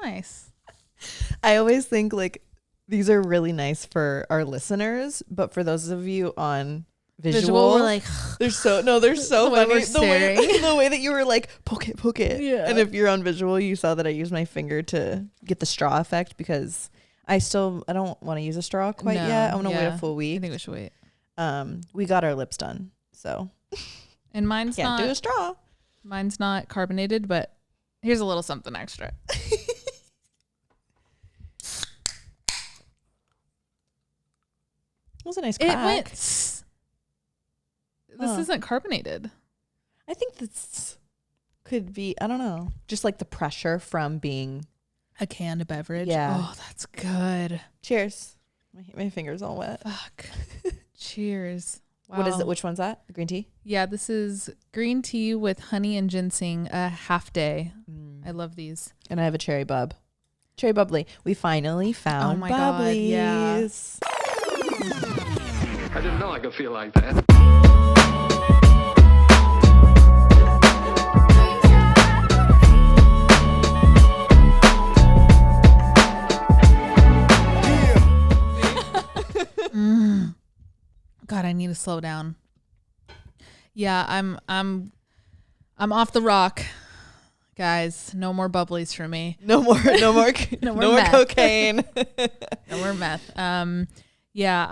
Nice. I always think like these are really nice for our listeners, but for those of you on visual we're like they're so funny. The way that you were like poke it. Yeah. And if you're on visual, you saw that I used my finger to get the straw effect because I don't want to use a straw quite yet. I want to wait a full week. I think we should wait. We got our lips done, so and mine's can't do a straw. Mine's not carbonated, but here's a little something extra. It was a nice crack. This isn't carbonated. I think this could be, I don't know, just like the pressure from being a canned beverage. Yeah. Oh, that's good. Cheers. My finger's all wet. Fuck. Cheers. Wow. What is it? Which one's that? The green tea? Yeah, this is green tea with honey and ginseng, a half day. I love these. And I have a cherry bub. Cherry bubbly. We finally found bubblies. God, yeah. I didn't know I could feel like that. God, I need to slow down. Yeah, I'm off the rock, guys. No more bubblies for me. No more cocaine. No more meth. Yeah,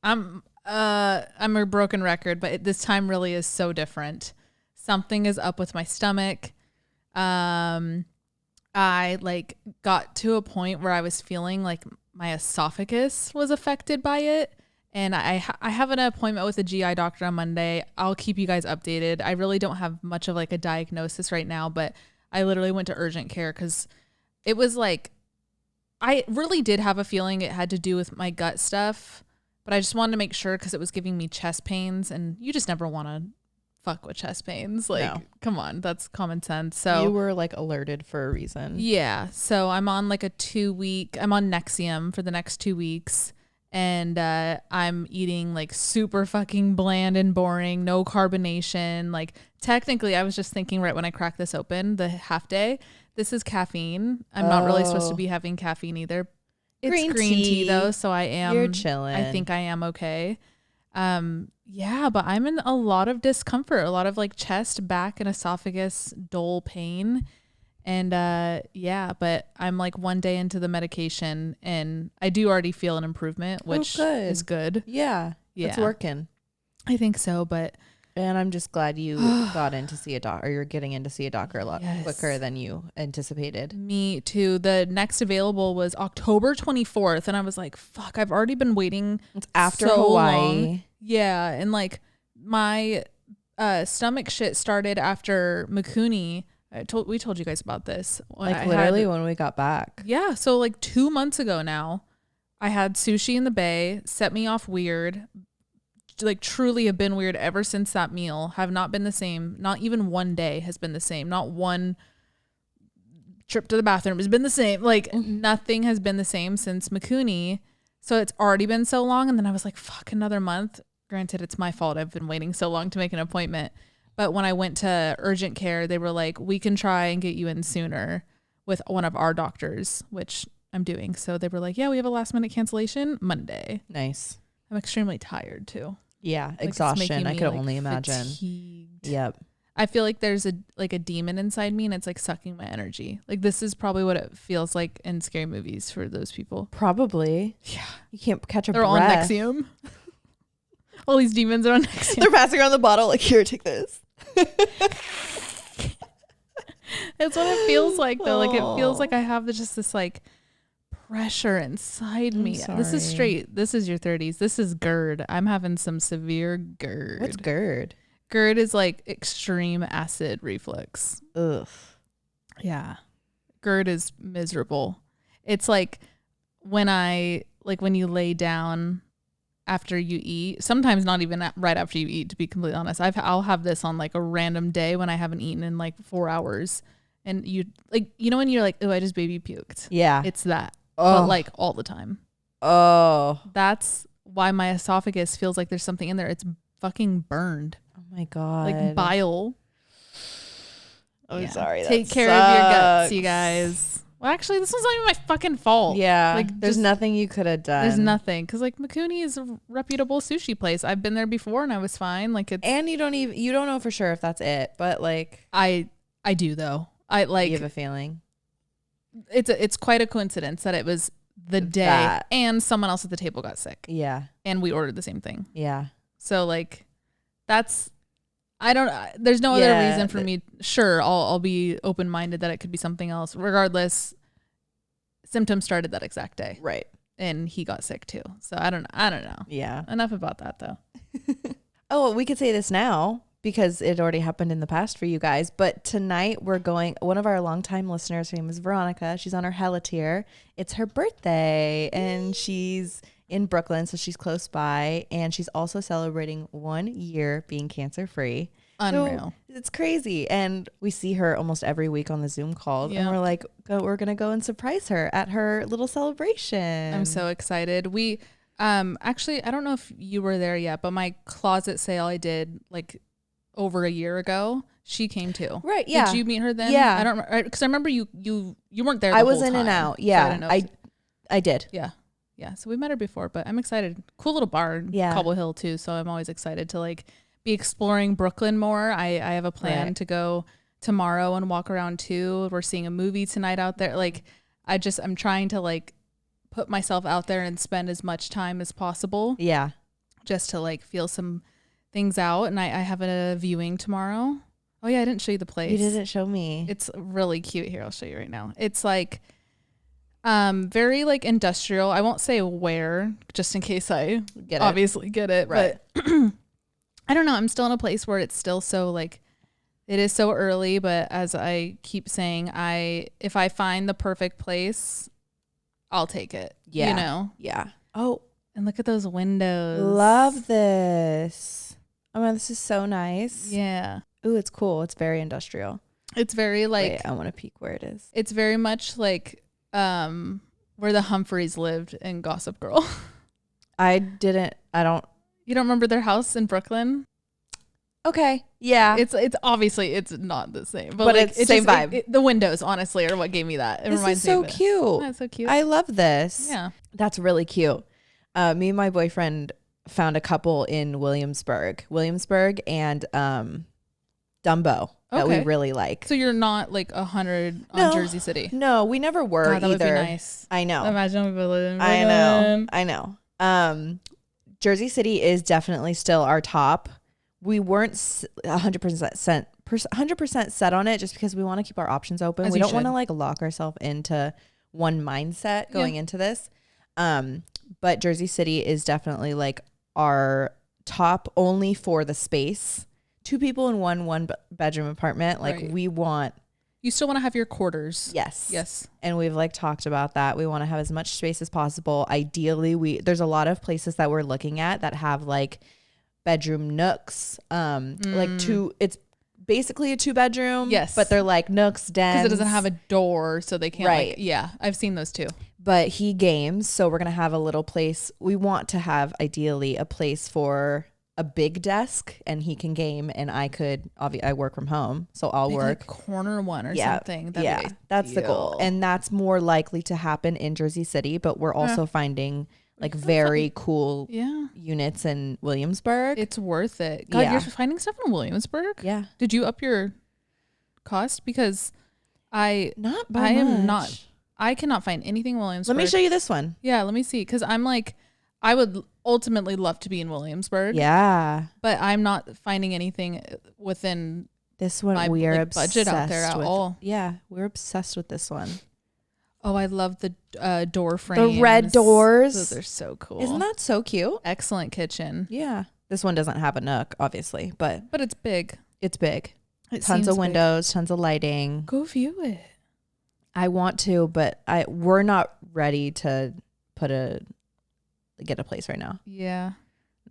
I'm a broken record, but this time really is so different. Something is up with my stomach. I like got to a point where I was feeling like my esophagus was affected by it. And I have an appointment with a GI doctor on Monday. I'll keep you guys updated. I really don't have much of like a diagnosis right now, but I literally went to urgent care because it was like, I really did have a feeling it had to do with my gut stuff, but I just wanted to make sure because it was giving me chest pains, and you just never want to fuck with chest pains. Like, no. Come on, that's common sense. So you were like alerted for a reason. Yeah. So I'm on like I'm on Nexium for the next 2 weeks. And I'm eating like super fucking bland and boring, no carbonation. Like technically, I was just thinking right when I cracked this open, the half day, this is caffeine. I'm not really supposed to be having caffeine either. It's green tea though, so I am. You're chilling. I think I am okay. Yeah, but I'm in a lot of discomfort, a lot of like chest, back, and esophagus dull pain. And yeah, but I'm like 1 day into the medication and I do already feel an improvement, which is good. Yeah. It's working. I think so, and I'm just glad you got in to see a doctor, or you're getting in to see a doctor a lot quicker than you anticipated. Me too. The next available was October 24th. And I was like, fuck, I've already been waiting. It's after Hawaii. Long. Yeah. And like my stomach shit started after Mikuni. We told you guys about this. Like literally when we got back. Yeah. So like 2 months ago now, I had sushi in the bay, set me off weird. Like truly have been weird ever since that meal. Have not been the same. Not even 1 day has been the same. Not one trip to the bathroom has been the same. Like nothing has been the same since Mikuni. So it's already been so long. And then I was like, fuck, another month. Granted, it's my fault. I've been waiting so long to make an appointment. But when I went to urgent care, they were like, we can try and get you in sooner with one of our doctors, which I'm doing. So they were like, yeah, we have a last minute cancellation Monday. Nice. I'm extremely tired too. Yeah. Like exhaustion. I could only imagine. Fatigued. Yep. I feel like there's a demon inside me and it's like sucking my energy. Like this is probably what it feels like in scary movies for those people. Probably. Yeah. You can't catch a They're breath. all on Nexium. All these demons are on Nexium. They're passing around the bottle like, here, take this. It's what it feels like though. Like it feels like I have this like pressure inside me. Sorry. This is straight. This is your 30s. This is GERD. I'm having some severe GERD. What's GERD? GERD is like extreme acid reflux. Ugh. Yeah. GERD is miserable. It's like when you lay down after you eat, sometimes not even right after you eat, to be completely honest. I'll have this on like a random day when I haven't eaten in like 4 hours. And you like, you know, when you're like, oh, I just baby puked. Yeah. It's that. Oh. But like all the time. Oh. That's why my esophagus feels like there's something in there. It's fucking burned. Oh my God. Like bile. I'm sorry. Take care of your guts, you guys. Well, actually, this one's not even my fucking fault. Yeah. Like, there's nothing you could have done. There's nothing. Because, like, Mikuni is a reputable sushi place. I've been there before and I was fine. Like, it's. And you don't know for sure if that's it. But, like. I do, though. I like. You have a feeling. It's quite a coincidence that it was the day and someone else at the table got sick. Yeah. And we ordered the same thing. Yeah. So, like, that's. There's no other reason for me. Sure, I'll be open-minded that it could be something else. Regardless, symptoms started that exact day. Right. And he got sick too. So I don't know. Yeah. Enough about that though. Oh, well, we could say this now because it already happened in the past for you guys. But tonight we're going, one of our longtime listeners, her name is Veronica. She's on our Hella tier. It's her birthday and she's in Brooklyn, so she's close by, and she's also celebrating 1 year being cancer free. Unreal. So it's crazy, and we see her almost every week on the Zoom calls, and we're like, we're gonna go and surprise her at her little celebration. I'm so excited. We actually, I don't know if you were there yet, but my closet sale I did like over a year ago. She came too. Right. Yeah. Did you meet her then? Yeah. I don't because I remember you weren't there. I was in time, and out. Yeah. So I did. Yeah. Yeah. So we met her before, but I'm excited. Cool little bar in Cobble Hill too. So I'm always excited to like be exploring Brooklyn more. I have a plan to go tomorrow and walk around too. We're seeing a movie tonight out there. Like I'm trying to like put myself out there and spend as much time as possible. Yeah. Just to like feel some things out. And I have a viewing tomorrow. Oh yeah. I didn't show you the place. You didn't show me. It's really cute. Here, I'll show you right now. It's like, very like industrial. I won't say where, just in case I obviously get it. Right. But I don't know. I'm still in a place where it's still so like, it is so early. But as I keep saying, if I find the perfect place, I'll take it. Yeah. You know? Yeah. Oh, and look at those windows. Love this. Oh man, this is so nice. Yeah. Ooh, it's cool. It's very industrial. It's very like. Wait, I want to peek where it is. It's very much like where the Humphreys lived in Gossip Girl. I don't. You don't remember their house in Brooklyn? Okay. Yeah. It's obviously it's not the same, but like, it's same just, vibe. The windows, honestly, are what gave me that. It reminds me of it. Cute. That's so cute. I love this. Yeah. That's really cute. Me and my boyfriend found a couple in Williamsburg and Dumbo that we really like. So you're not like 100 on Jersey City? No, we never were God, either. That would be nice. I know. Imagine we live in Brooklyn. I know. Jersey City is definitely still our top. We weren't 100% set on it just because we want to keep our options open. We don't want to like lock ourselves into one mindset going into this. But Jersey City is definitely like our top only for the space. 2 people in one bedroom apartment. Like we want. You still want to have your quarters. Yes. And we've like talked about that. We want to have as much space as possible. Ideally, there's a lot of places that we're looking at that have like bedroom nooks. It's basically a 2-bedroom. Yes. But they're like nooks, dens. Because it doesn't have a door, so they can't. Right. Yeah. I've seen those too. But he games, so we're going to have a little place. We want to have ideally a place for a big desk, and he can game, and I work from home, so I'll work. Like corner one or something. That's the goal. And that's more likely to happen in Jersey City, but we're also finding like very cool units in Williamsburg. It's worth it. God, you're finding stuff in Williamsburg? Yeah. Did you up your cost? Because I cannot find anything in Williamsburg. Let me show you this one. Yeah, let me see. Because I'm like, I would ultimately love to be in Williamsburg. Yeah. But I'm not finding anything within this one. My, we are like, budget out there at all. Yeah, we're obsessed with this one. Oh, I love the door frames. The red doors. Those are so cool. Isn't that so cute? Excellent kitchen. Yeah. This one doesn't have a nook, obviously, but it's big. It's big. Tons of windows, tons of lighting. Go view it. I want to, but we're not ready to get a place right now. Yeah.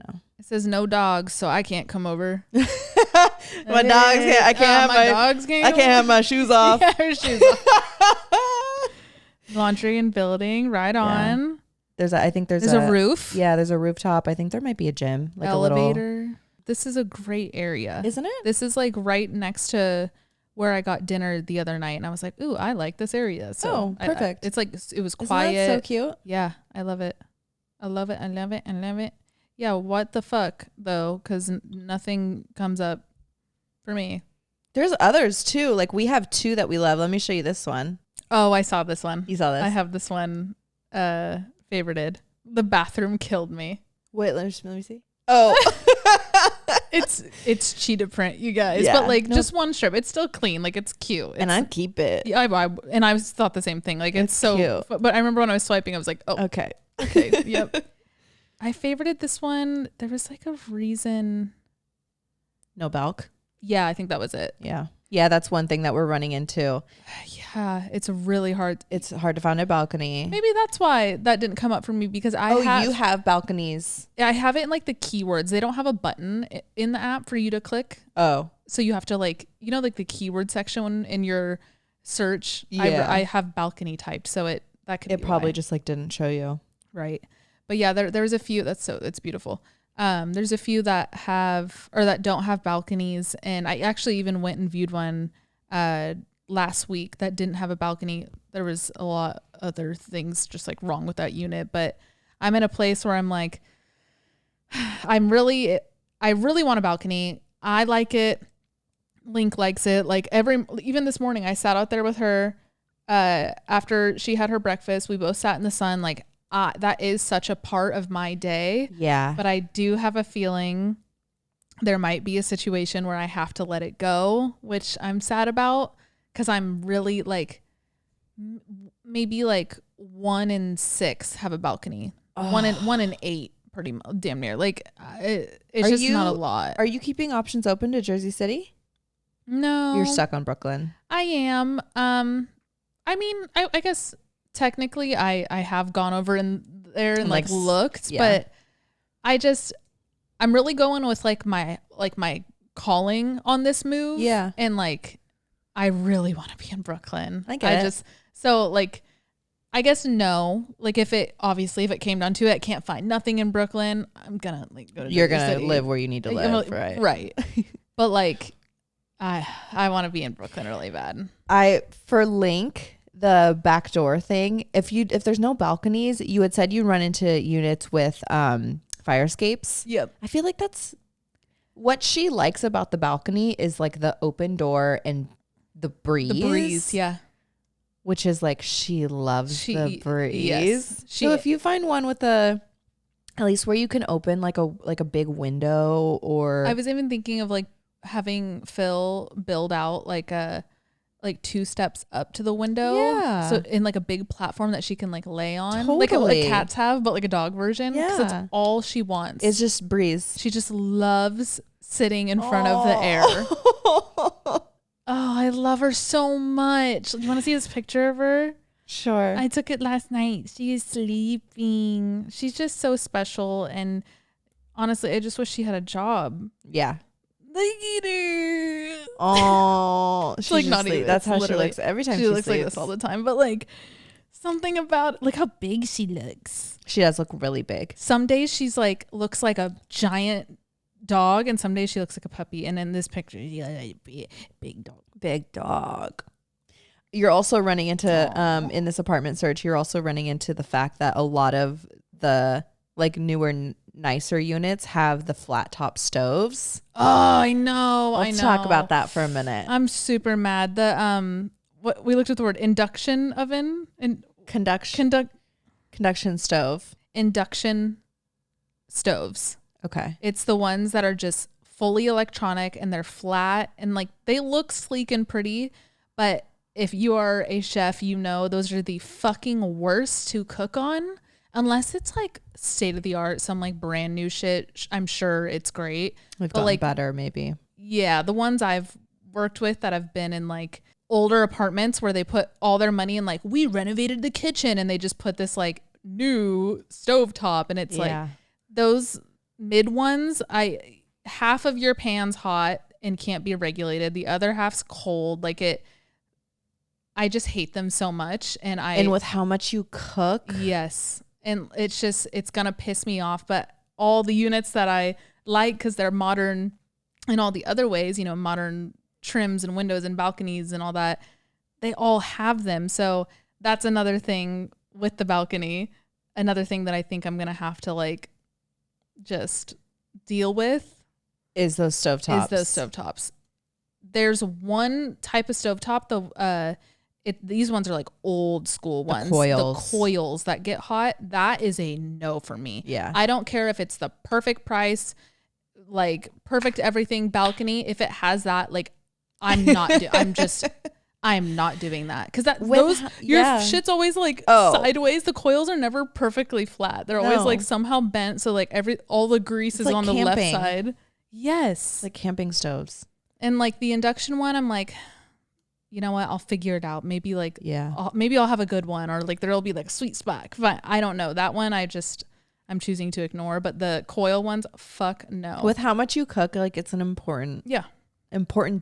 No. It says no dogs, so I can't come over. My dogs can't. I can't have my shoes off. Yeah, her shoes off. Laundry and building, right on. There's a roof. Yeah, there's a rooftop. I think there might be a gym, like elevator. A little. This is a great area, isn't it? This is like right next to where I got dinner the other night, and I was like, ooh, I like this area. So perfect. It's like, it was Isn't quiet. that so cute? Yeah, I love it. I love it. I love it. I love it. Yeah, what the fuck though? Because nothing comes up for me. There's others too. Like we have 2 that we love. Let me show you this one. Oh, I saw this one. You saw this? I have this one favorited. The bathroom killed me. Wait, let me see. Oh. It's cheetah print, you guys. Yeah. But like just one strip. It's still clean. Like it's cute. And I'd keep it. Yeah, I thought the same thing. Like it's so cute. But I remember when I was swiping, I was like, oh, Okay. Yep. I favorited this one. There was like a reason. No balk. Yeah, I think that was it. Yeah. Yeah, that's one thing that we're running into. Yeah, it's really hard. It's hard to find a balcony. Maybe that's why that didn't come up for me, because you have balconies. I have it in like the keywords. They don't have a button in the app for you to click. Oh. So you have to like the keyword section in your search. Yeah. I have balcony typed, so it probably why. just like didn't show you. Right. But yeah, there's a few it's beautiful. There's a few that have or that don't have balconies, and I actually even went and viewed one last week that didn't have a balcony. There was a lot other things just like wrong with that unit, but I'm in a place where I'm like, I really want a balcony. I like it. Link likes it. Like even this morning I sat out there with her after she had her breakfast. We both sat in the sun. Like that is such a part of my day. Yeah. But I do have a feeling there might be a situation where I have to let it go, which I'm sad about, because I'm really like maybe like 1 in 6 have a balcony. 1 in 8 pretty damn near. Like it's just not a lot. Are you keeping options open to Jersey City? No. You're stuck on Brooklyn. I am. I mean, I guess technically I have gone over in there and like looked, yeah. but I'm really going with like my calling on this move. Yeah. And like, I really want to be in Brooklyn. I get it. So like, I guess no, like if it came down to it, I can't find nothing in Brooklyn, I'm gonna like go to You're Jersey gonna City. live where you need to live, right? Right. But like, I want to be in Brooklyn really bad. For Link, the backdoor thing, if there's no balconies, you had said you run into units with fire escapes. Yep. I feel like that's what she likes about the balcony is like the open door and the breeze. The breeze, yeah. Which is like she loves the breeze. Yes. So if you find one with at least where you can open like a big window, or I was even thinking of like having Phil build out like 2 steps up to the window. Yeah. So in like a big platform that she can like lay on. Totally. Like cats have, but like a dog version. Yeah. Because that's all she wants. it's just breeze. She just loves sitting in front of the air. Oh, I love her so much. You want to see this picture of her? Sure. I took it last night. She is sleeping. She's just so special. And honestly, I just wish she had a job. Yeah. Look at her. Oh, she's like just not even. that's how she literally- looks every time she looks like sleeps. this all the time. But like something about look how big she looks. She does look really big. Some days she's like looks like a giant dog, and some days she looks like a puppy. And in this picture, she's like big dog. Big dog. You're also running into in this apartment search, you're also running into the fact that a lot of the like newer nicer units have the flat top stoves. Oh, I know. Let's talk about that for a minute. I'm super mad. The what we looked at the word induction oven and Conduction stove. induction stoves. Okay. It's the ones that are just fully electronic and they're flat and like they look sleek and pretty, but if you are a chef, you know those are the fucking worst to cook on unless it's like state of the art, some like brand new shit. I'm sure it's great. We've but gotten like better maybe. Yeah, the ones I've worked with that have been in like older apartments where they put all their money in like we renovated the kitchen and they just put this like new stovetop and it's like those mid ones, half of your pan's hot and can't be regulated. The other half's cold. Like I just hate them so much. And with how much you cook. Yes. And it's going to piss me off. But all the units that I like, cause they're modern in all the other ways, modern trims and windows and balconies and all that. They all have them. So that's another thing with the balcony. Another thing that I think I'm going to have to like just deal with is those stovetops. There's one type of stovetop, these ones are like old school ones. The coils that get hot, that is a no for me. Yeah. I don't care if it's the perfect price, like perfect everything balcony. If it has that, like I'm not doing that. Cause your shit's always like sideways. The coils are never perfectly flat. They're always like somehow bent. So like all the grease is like on the left side. Yes. Like camping stoves. And like the induction one, I'm like, you know what? I'll figure it out. Maybe like, maybe I'll have a good one, or like there'll be like a sweet spot. But I don't know. That one I'm choosing to ignore. But the coil ones, fuck no. With how much you cook, like it's an important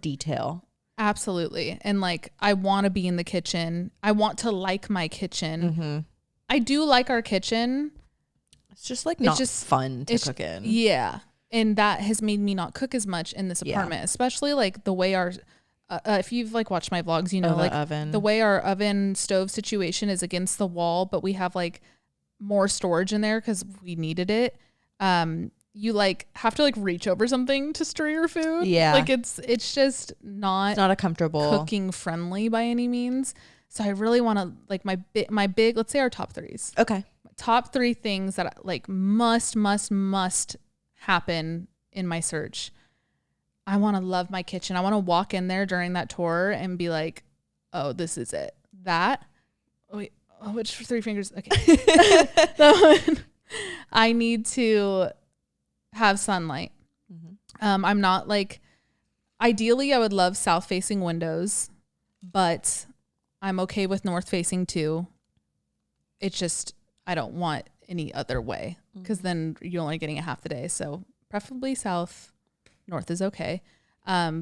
detail. Absolutely. And like, I want to be in the kitchen. I want to like my kitchen. Mm-hmm. I do like our kitchen. It's just like not fun to cook in. Yeah. And that has made me not cook as much in this apartment, especially like the way our, if you've like watched my vlogs, you know, like oven. The way our oven stove situation is against the wall, but we have like more storage in there because we needed it. You like have to like reach over something to stir your food. Yeah. Like it's just not a comfortable cooking friendly by any means. So I really want to like my big, let's say our top threes. Okay. Top 3 things that like must happen in my search. I want to love my kitchen. I want to walk in there during that tour and be like, oh, this is it. Which 3 fingers? Okay. That one. I need to have sunlight. Mm-hmm. I'm not like, ideally I would love south facing windows, but I'm okay with north facing too. It's just, I don't want any other way because then you're only getting a half the day. So preferably south, north is okay.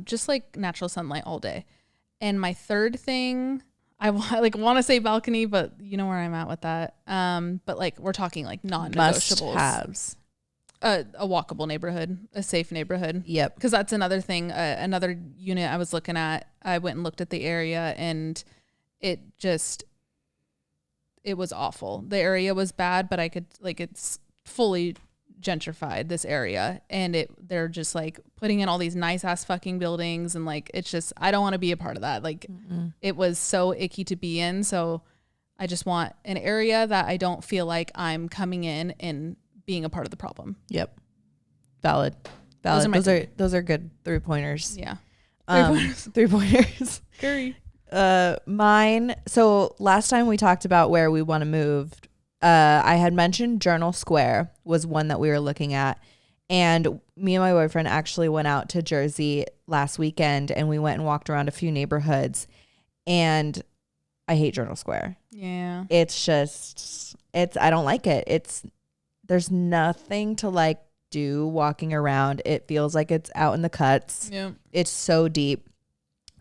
Just like natural sunlight all day. And my third thing, I like want to say balcony, but you know where I'm at with that. But like we're talking like non-negotiables. Must-haves. A walkable neighborhood, a safe neighborhood. Yep. Because that's another thing. Another unit I was looking at. I went and looked at the area, and it was awful. The area was bad, but I could like it's fully gentrified, this area, and they're just like putting in all these nice ass fucking buildings, and like it's just I don't want to be a part of that. Like it was so icky to be in. So I just want an area that I don't feel like I'm coming in and being a part of the problem. Yep. Valid. Those are good 3-pointers. Yeah. 3-pointers. Curry. Mine. So last time we talked about where we want to move, I had mentioned Journal Square was one that we were looking at. And me and my boyfriend actually went out to Jersey last weekend, and we went and walked around a few neighborhoods, and I hate Journal Square. Yeah. I don't like it. There's nothing to like do walking around. It feels like it's out in the cuts. Yeah. It's so deep.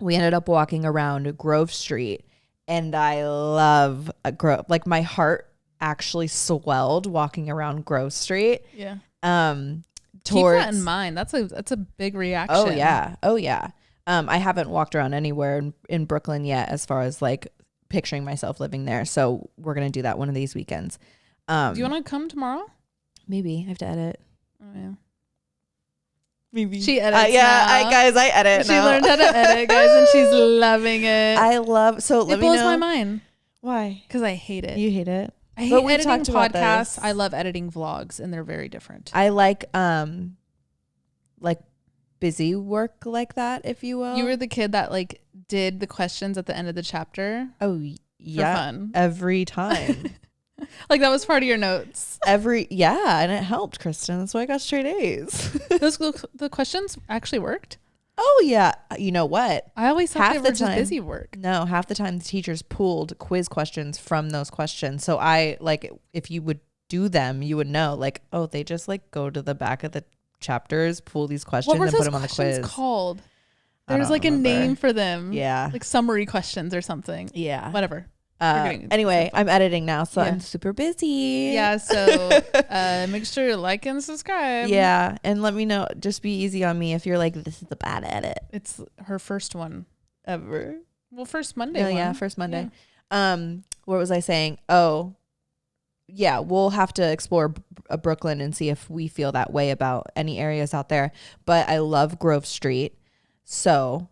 We ended up walking around Grove Street, and I love Grove. Like my heart actually swelled walking around Grove Street. Yeah. Keep that in mind. That's a big reaction. Oh yeah. I haven't walked around anywhere in Brooklyn yet, as far as like picturing myself living there. So we're gonna do that one of these weekends. Do you want to come tomorrow? Maybe I have to edit. Oh yeah. Maybe she edits. I edit. She learned how to edit, guys, and she's loving it. I love. So let me know. It blows my mind. Why? Because I hate it. You hate it. I hate editing podcasts. I love editing vlogs, and they're very different. I like busy work like that, if you will. You were the kid that like did the questions at the end of the chapter. Oh yeah, for fun. Every time. Like that was part of your notes. And it helped, Kristen. That's why I got straight A's. The questions actually worked. Oh yeah, you know what? I always thought they were just busy work. No, half the time the teachers pulled quiz questions from those questions. So I like if you would do them, you would know like, oh, they just like go to the back of the chapters, pull these questions, and put them on the quiz. What were those questions called? There's like a name for them. Yeah, like summary questions or something. Yeah, whatever. Anyway, I'm editing now, so Yeah. I'm super busy. Yeah, so make sure you like and subscribe. Yeah, and let me know. Just be easy on me if you're like, this is a bad edit It's her first one. ever. Well, first Monday No, one. yeah, first Monday. What was I saying? Oh, yeah, we'll have to explore Brooklyn and see if we feel that way about any areas out there. But I love Grove Street, so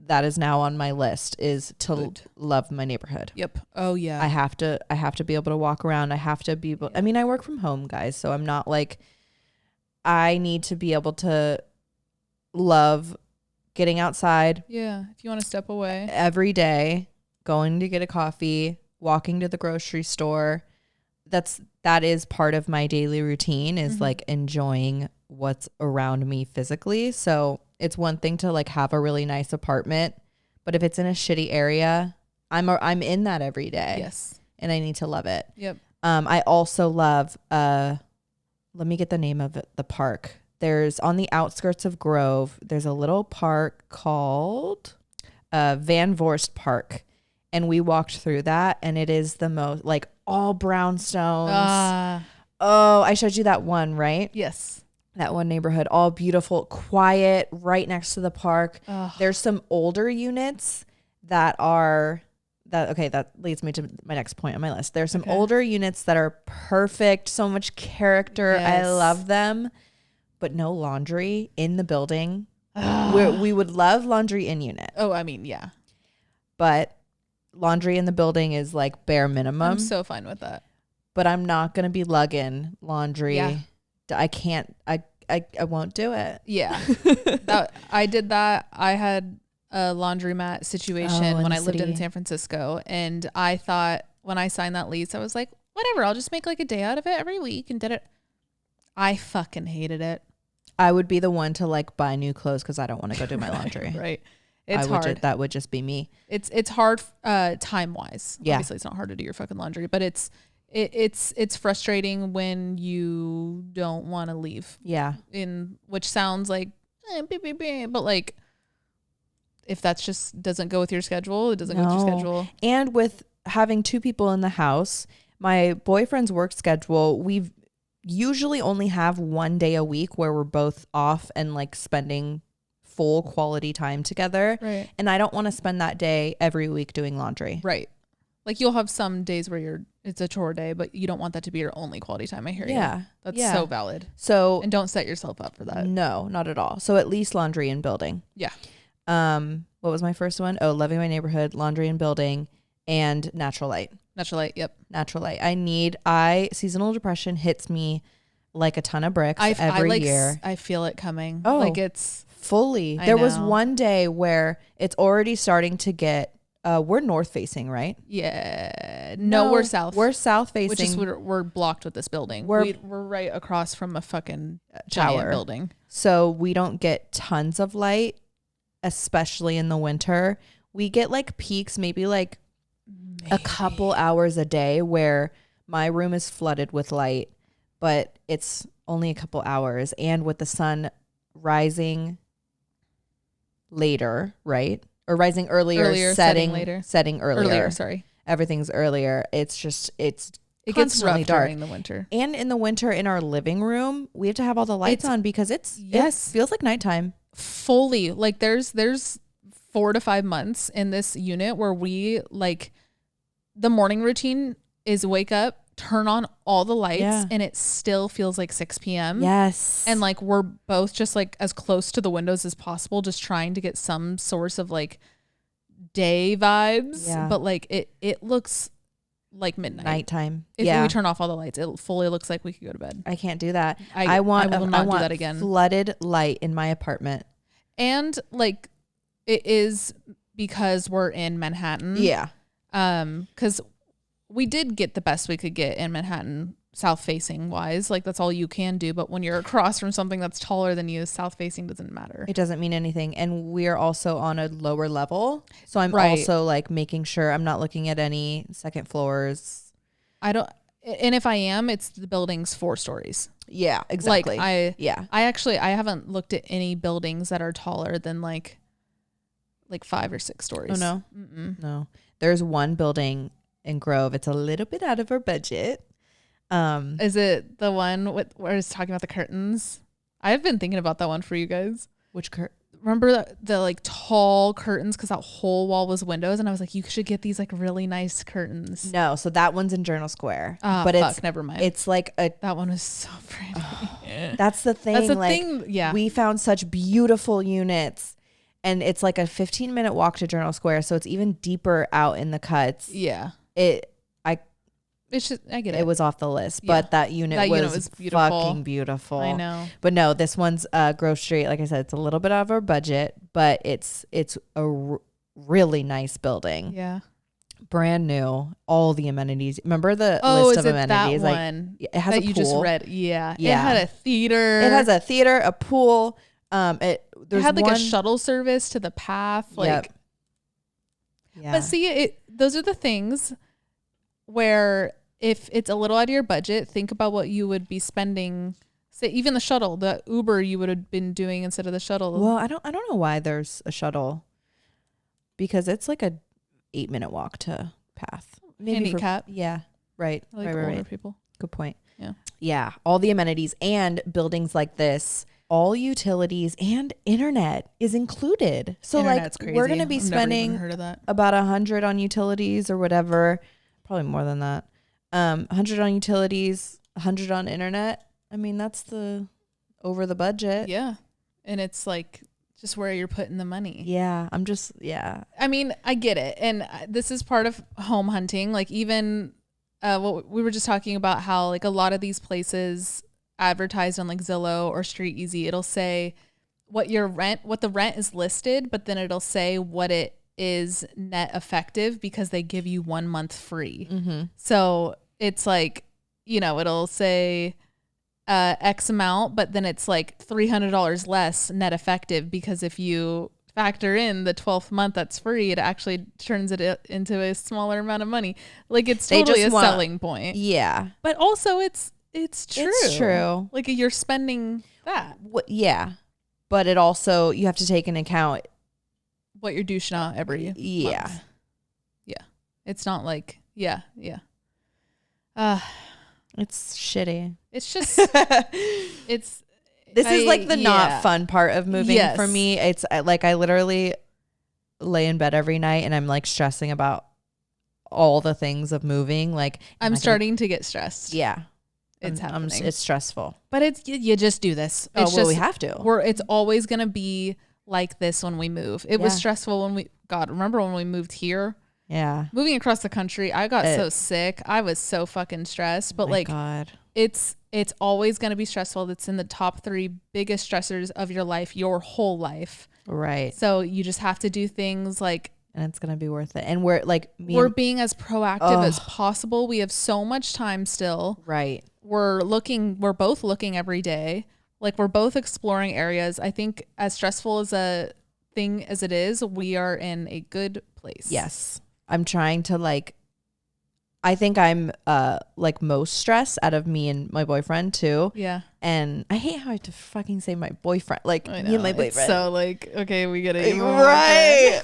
that is now on my list, is to love my neighborhood. Yep. Oh yeah. I have to be able to walk around. I have to be able, I mean, I work from home, guys, so I'm not like, I need to be able to love getting outside. Yeah. If you want to step away Every day, going to get a coffee, walking to the grocery store. That is part of my daily routine, is like enjoying what's around me physically. So it's one thing to like have a really nice apartment, but if it's in a shitty area, I'm in that every day. Yes. And I need to love it. Yep. I also love let me get the name of the park. There's on the outskirts of Grove, there's a little park called Van Voorst Park. And we walked through that, and it is the most like all brownstones. Oh, I showed you that one, right? Yes. That one neighborhood, all beautiful, quiet, right next to the park. There's some older units that leads me to my next point on my list. There's some older units that are perfect, so much character. Yes. I love them, but no laundry in the building. We would love laundry in unit. Oh, I mean, yeah. But laundry in the building is like bare minimum. I'm so fine with that. But I'm not going to be lugging laundry. Yeah. I can't, I won't do it. Yeah. I did that. I had a laundromat situation when I lived in San Francisco. And I thought when I signed that lease, I was like, whatever, I'll just make like a day out of it every week and did it. I fucking hated it. I would be the one to like buy new clothes because I don't want to go do my laundry. Right. It's hard. That would just be me. It's hard time wise. Yeah. Obviously it's not hard to do your fucking laundry, but it's frustrating when you don't want to leave. Yeah. Which sounds like but like if that's just doesn't go with your schedule, it doesn't go with your schedule. And with having two people in the house, my boyfriend's work schedule, we've usually only have one day a week where we're both off and like spending full quality time together. Right. And I don't want to spend that day every week doing laundry. Right. Like you'll have some days where it's a chore day, but you don't want that to be your only quality time. I hear you. Yeah. That's so valid. So, and don't set yourself up for that. No, not at all. So at least laundry and building. Yeah. What was my first one? Oh, loving my neighborhood, laundry and building, and natural light. Natural light. Yep. Natural light. Seasonal depression hits me like a ton of bricks every year. I feel it coming. Oh, like it's fully. There was one day where it's already starting to get, we're north facing, right? Yeah. No, we're south. We're south facing. Which is we're blocked with this building. We're right across from a fucking giant building. So we don't get tons of light, especially in the winter. We get like peaks, maybe like a couple hours a day where my room is flooded with light, but it's only a couple hours. And with the sun rising later, right? Or rising earlier, setting later. Setting earlier. Sorry. Everything's earlier. It gets rough dark during the winter. And in the winter in our living room, we have to have all the lights on because it feels like nighttime. Fully. Like there's 4 to 5 months in this unit where we like the morning routine is wake up, turn on all the lights, and it still feels like 6 p.m. Yes. And like we're both just like as close to the windows as possible, just trying to get some source of like day vibes. Yeah. But like it looks like midnight. Nighttime. If we turn off all the lights, it fully looks like we could go to bed. I can't do that. I will not do that again. Flooded light in my apartment. And like it is because we're in Manhattan. Yeah. Because we did get the best we could get in Manhattan, south facing wise. Like that's all you can do. But when you're across from something that's taller than you, south facing doesn't matter. It doesn't mean anything. And we're also on a lower level. So I'm also like making sure I'm not looking at any second floors. And if I am, it's the building's 4 stories. Yeah, exactly. Like I haven't looked at any buildings that are taller than like 5 or 6 stories. Oh no. Mm-mm. No. There's one building in Grove. It's a little bit out of our budget. Is it the one where it's talking about the curtains? I've been thinking about that one for you guys. Which Remember the like tall curtains, because that whole wall was windows, and I was like, you should get these like really nice curtains. No, so that one's in Journal Square. But it's never mind. It's like that one was so pretty. That's the thing. That's the like, thing. Yeah, we found such beautiful units, and it's like a 15-minute walk to Journal Square, so it's even deeper out in the cuts. Yeah, It's just, I get it. It was off the list, Yeah. but that unit was beautiful. fucking beautiful. I know. But no, this one's Grove Street. Like I said, it's a little bit out of our budget, but it's a really nice building. Yeah. Brand new. All the amenities. Remember the list of amenities? That one it has that a you pool. just read. Yeah. Yeah. It had a theater. It has a theater, a pool. It had like a shuttle service to the path. Like, yep. Yeah. But see, those are the things where if it's a little out of your budget, think about what you would be spending. Say even the shuttle, the Uber you would have been doing instead of the shuttle. Well, I don't know why there's a shuttle, because it's like a 8-minute walk to path. Handicap. Yeah. Right. Like right. older people. Good point. Yeah. Yeah. All the amenities and buildings like this, all utilities and internet is included. So Internet's like crazy. we're going to be I've never even spending heard of that. about 100 on utilities or whatever. Probably more than that. 100 on utilities, 100 on internet. I mean, that's over the budget. Yeah. And it's like just where you're putting the money. Yeah. I mean, I get it. And this is part of home hunting. Like even what we were just talking about, how like a lot of these places advertised on like Zillow or Street Easy, it'll say what the rent is listed, but then it'll say what it is net effective, because they give you 1 month free. Mm-hmm. So it's like, it'll say X amount, but then it's like $300 less net effective, because if you factor in the 12th month that's free, it actually turns it into a smaller amount of money. Like it's totally a selling point. Yeah. But also it's true. It's true. Like you're spending that. Yeah. But it also, you have to take into account What you're douching out every month. Yeah. It's not like, yeah. It's shitty. It's just, This is like the not fun part of moving for me. It's like I literally lay in bed every night and I'm like stressing about all the things of moving. Like I'm starting to get stressed. Yeah. It's happening. It's stressful. But it's you just do this. It's we have to. It's always going to be like this when we move. It was stressful when remember when we moved here? Yeah. Moving across the country, I got so sick. I was so fucking stressed. But God. It's always going to be stressful. It's in the top 3 biggest stressors of your life, your whole life. Right. So you just have to do things like, and it's going to be worth it. And we're like, we're being as proactive as possible. We have so much time still. Right. We're both looking every day. Like we're both exploring areas. I think as stressful as a thing as it is, we are in a good place. Yes. I'm trying to I think I'm like most stressed out of me and my boyfriend too. Yeah. And I hate how I have to fucking say my boyfriend. Like me and my boyfriend. It's so like, okay, we get it. Right.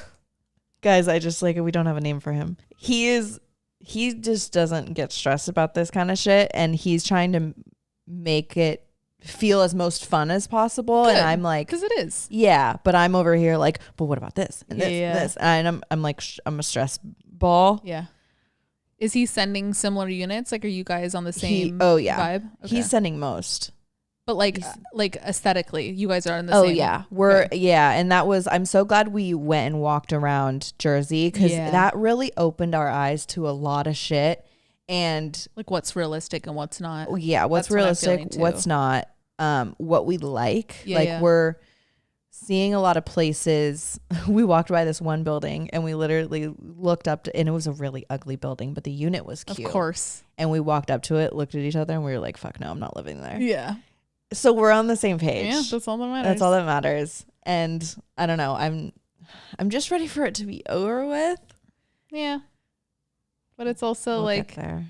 Guys, I just we don't have a name for him. He just doesn't get stressed about this kind of shit, and he's trying to make it feel as most fun as possible. Good. And I'm like, because it is. Yeah, but I'm over here like, but what about this and this and this? And I'm like, I'm a stress ball. Yeah. Is he sending similar units? Like, are you guys on the same vibe? Okay. He's sending most. But like aesthetically, you guys are in the same. Oh yeah. And that was, I'm so glad we went and walked around Jersey, because that really opened our eyes to a lot of shit. And like what's realistic and what's not. Yeah. What's realistic, what's not, what we like. We're seeing a lot of places. We walked by this one building and we literally looked up to, and it was a really ugly building, but the unit was cute. Of course. And we walked up to it, looked at each other, and we were like, fuck no, I'm not living there. Yeah. So we're on the same page. Yeah, that's all that matters. That's all that matters. And I don't know. I'm just ready for it to be over with. Yeah. But it's also we'll get there.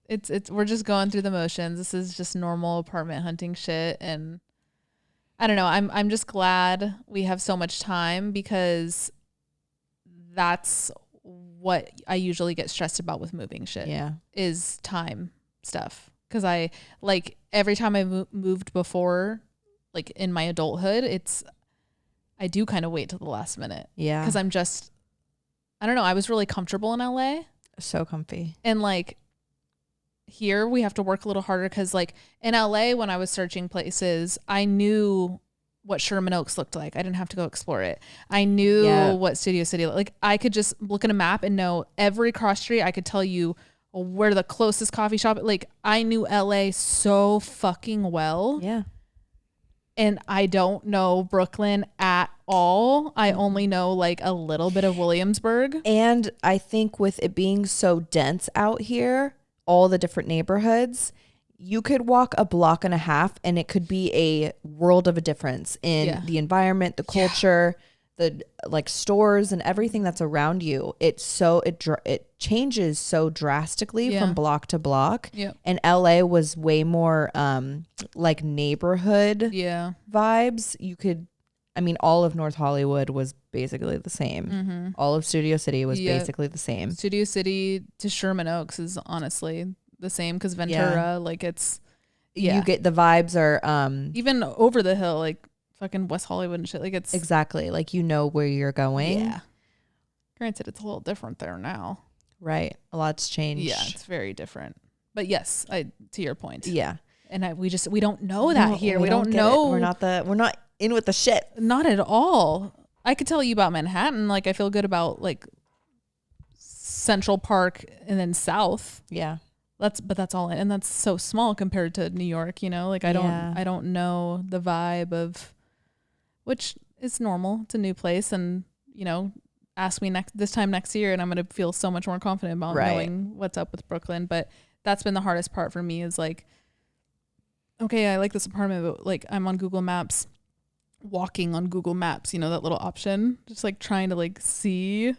It's we're just going through the motions. This is just normal apartment hunting shit, and I don't know. I'm just glad we have so much time, because that's what I usually get stressed about with moving shit. Yeah. Is time stuff. Because I like every time I moved before, like in my adulthood, I do kind of wait till the last minute. Yeah. Because I don't know. I was really comfortable in LA. So comfy. And like here we have to work a little harder because like in LA when I was searching places, I knew what Sherman Oaks looked like. I didn't have to go explore it. I knew what Studio City looked like. I could just look at a map and know every cross street. I could tell you where the closest coffee shop. Like I knew LA so fucking well. Yeah. And I don't know Brooklyn at all. I only know like a little bit of Williamsburg. And I think with it being so dense out here, all the different neighborhoods, you could walk a block and a half and it could be a world of a difference in the environment, the culture, the like stores and everything that's around you. It changes so drastically from block to block. Yep. And LA was way more like neighborhood vibes. All of North Hollywood was basically the same. Mm-hmm. All of Studio City was basically the same. Studio City to Sherman Oaks is honestly the same because Ventura, like it's, you get the vibes are even over the hill, like fucking West Hollywood and shit. Like it's exactly like you know where you're going. Yeah. Granted, it's a little different there now. Right. A lot's changed. Yeah, it's very different. But yes, to your point. Yeah. And we don't know that here. We don't know. We're not in with the shit. Not at all. I could tell you about Manhattan. Like I feel good about like Central Park and then South. Yeah. That's all. And that's so small compared to New York, you know? Like I don't know the vibe of, which is normal. It's a new place and, you know, ask me this time next year and I'm going to feel so much more confident about knowing what's up with Brooklyn. But that's been the hardest part for me is like, okay, I like this apartment, but like I'm on Google Maps, walking on Google Maps, you know, that little option, just like trying to like see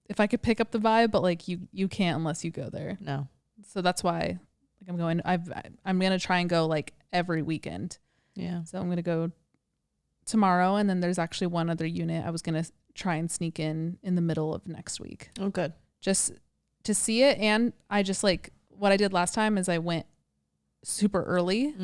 if I could pick up the vibe, but like you can't unless you go there. No. So that's why like I'm going to try and go like every weekend. Yeah. So I'm going to go tomorrow. And then there's actually one other unit I was going to try and sneak in the middle of next week. Oh, good. Just to see it. And I just like what I did last time is I went super early,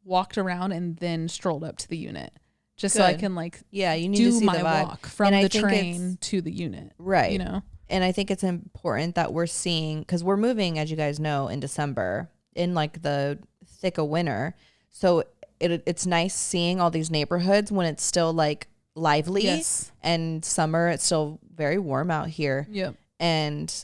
walked around and then strolled up to the unit just so I can like, you need do to see my the vibe. walk from the train to the unit. Right. You know? And I think it's important that we're seeing, because we're moving, as you guys know, in December in like the thick of winter. So it's nice seeing all these neighborhoods when it's still like lively. Yes. And summer, it's still very warm out here. Yep. And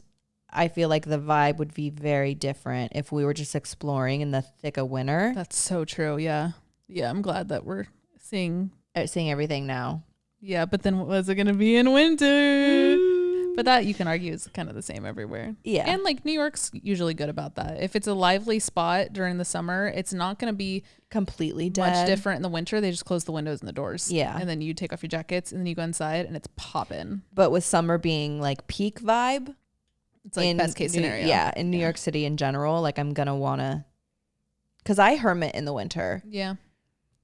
I feel like the vibe would be very different if we were just exploring in the thick of winter. That's so true. Yeah. Yeah. I'm glad that we're seeing everything now. Yeah. But then what was it going to be in winter? But that you can argue is kind of the same everywhere. Yeah. And like New York's usually good about that. If it's a lively spot during the summer, it's not going to be completely much different in the winter. They just close the windows and the doors. Yeah. And then you take off your jackets and then you go inside and it's popping. But with summer being like peak vibe, it's like best case scenario. Yeah. In New York City in general, like I'm going to want to, because I hermit in the winter. Yeah.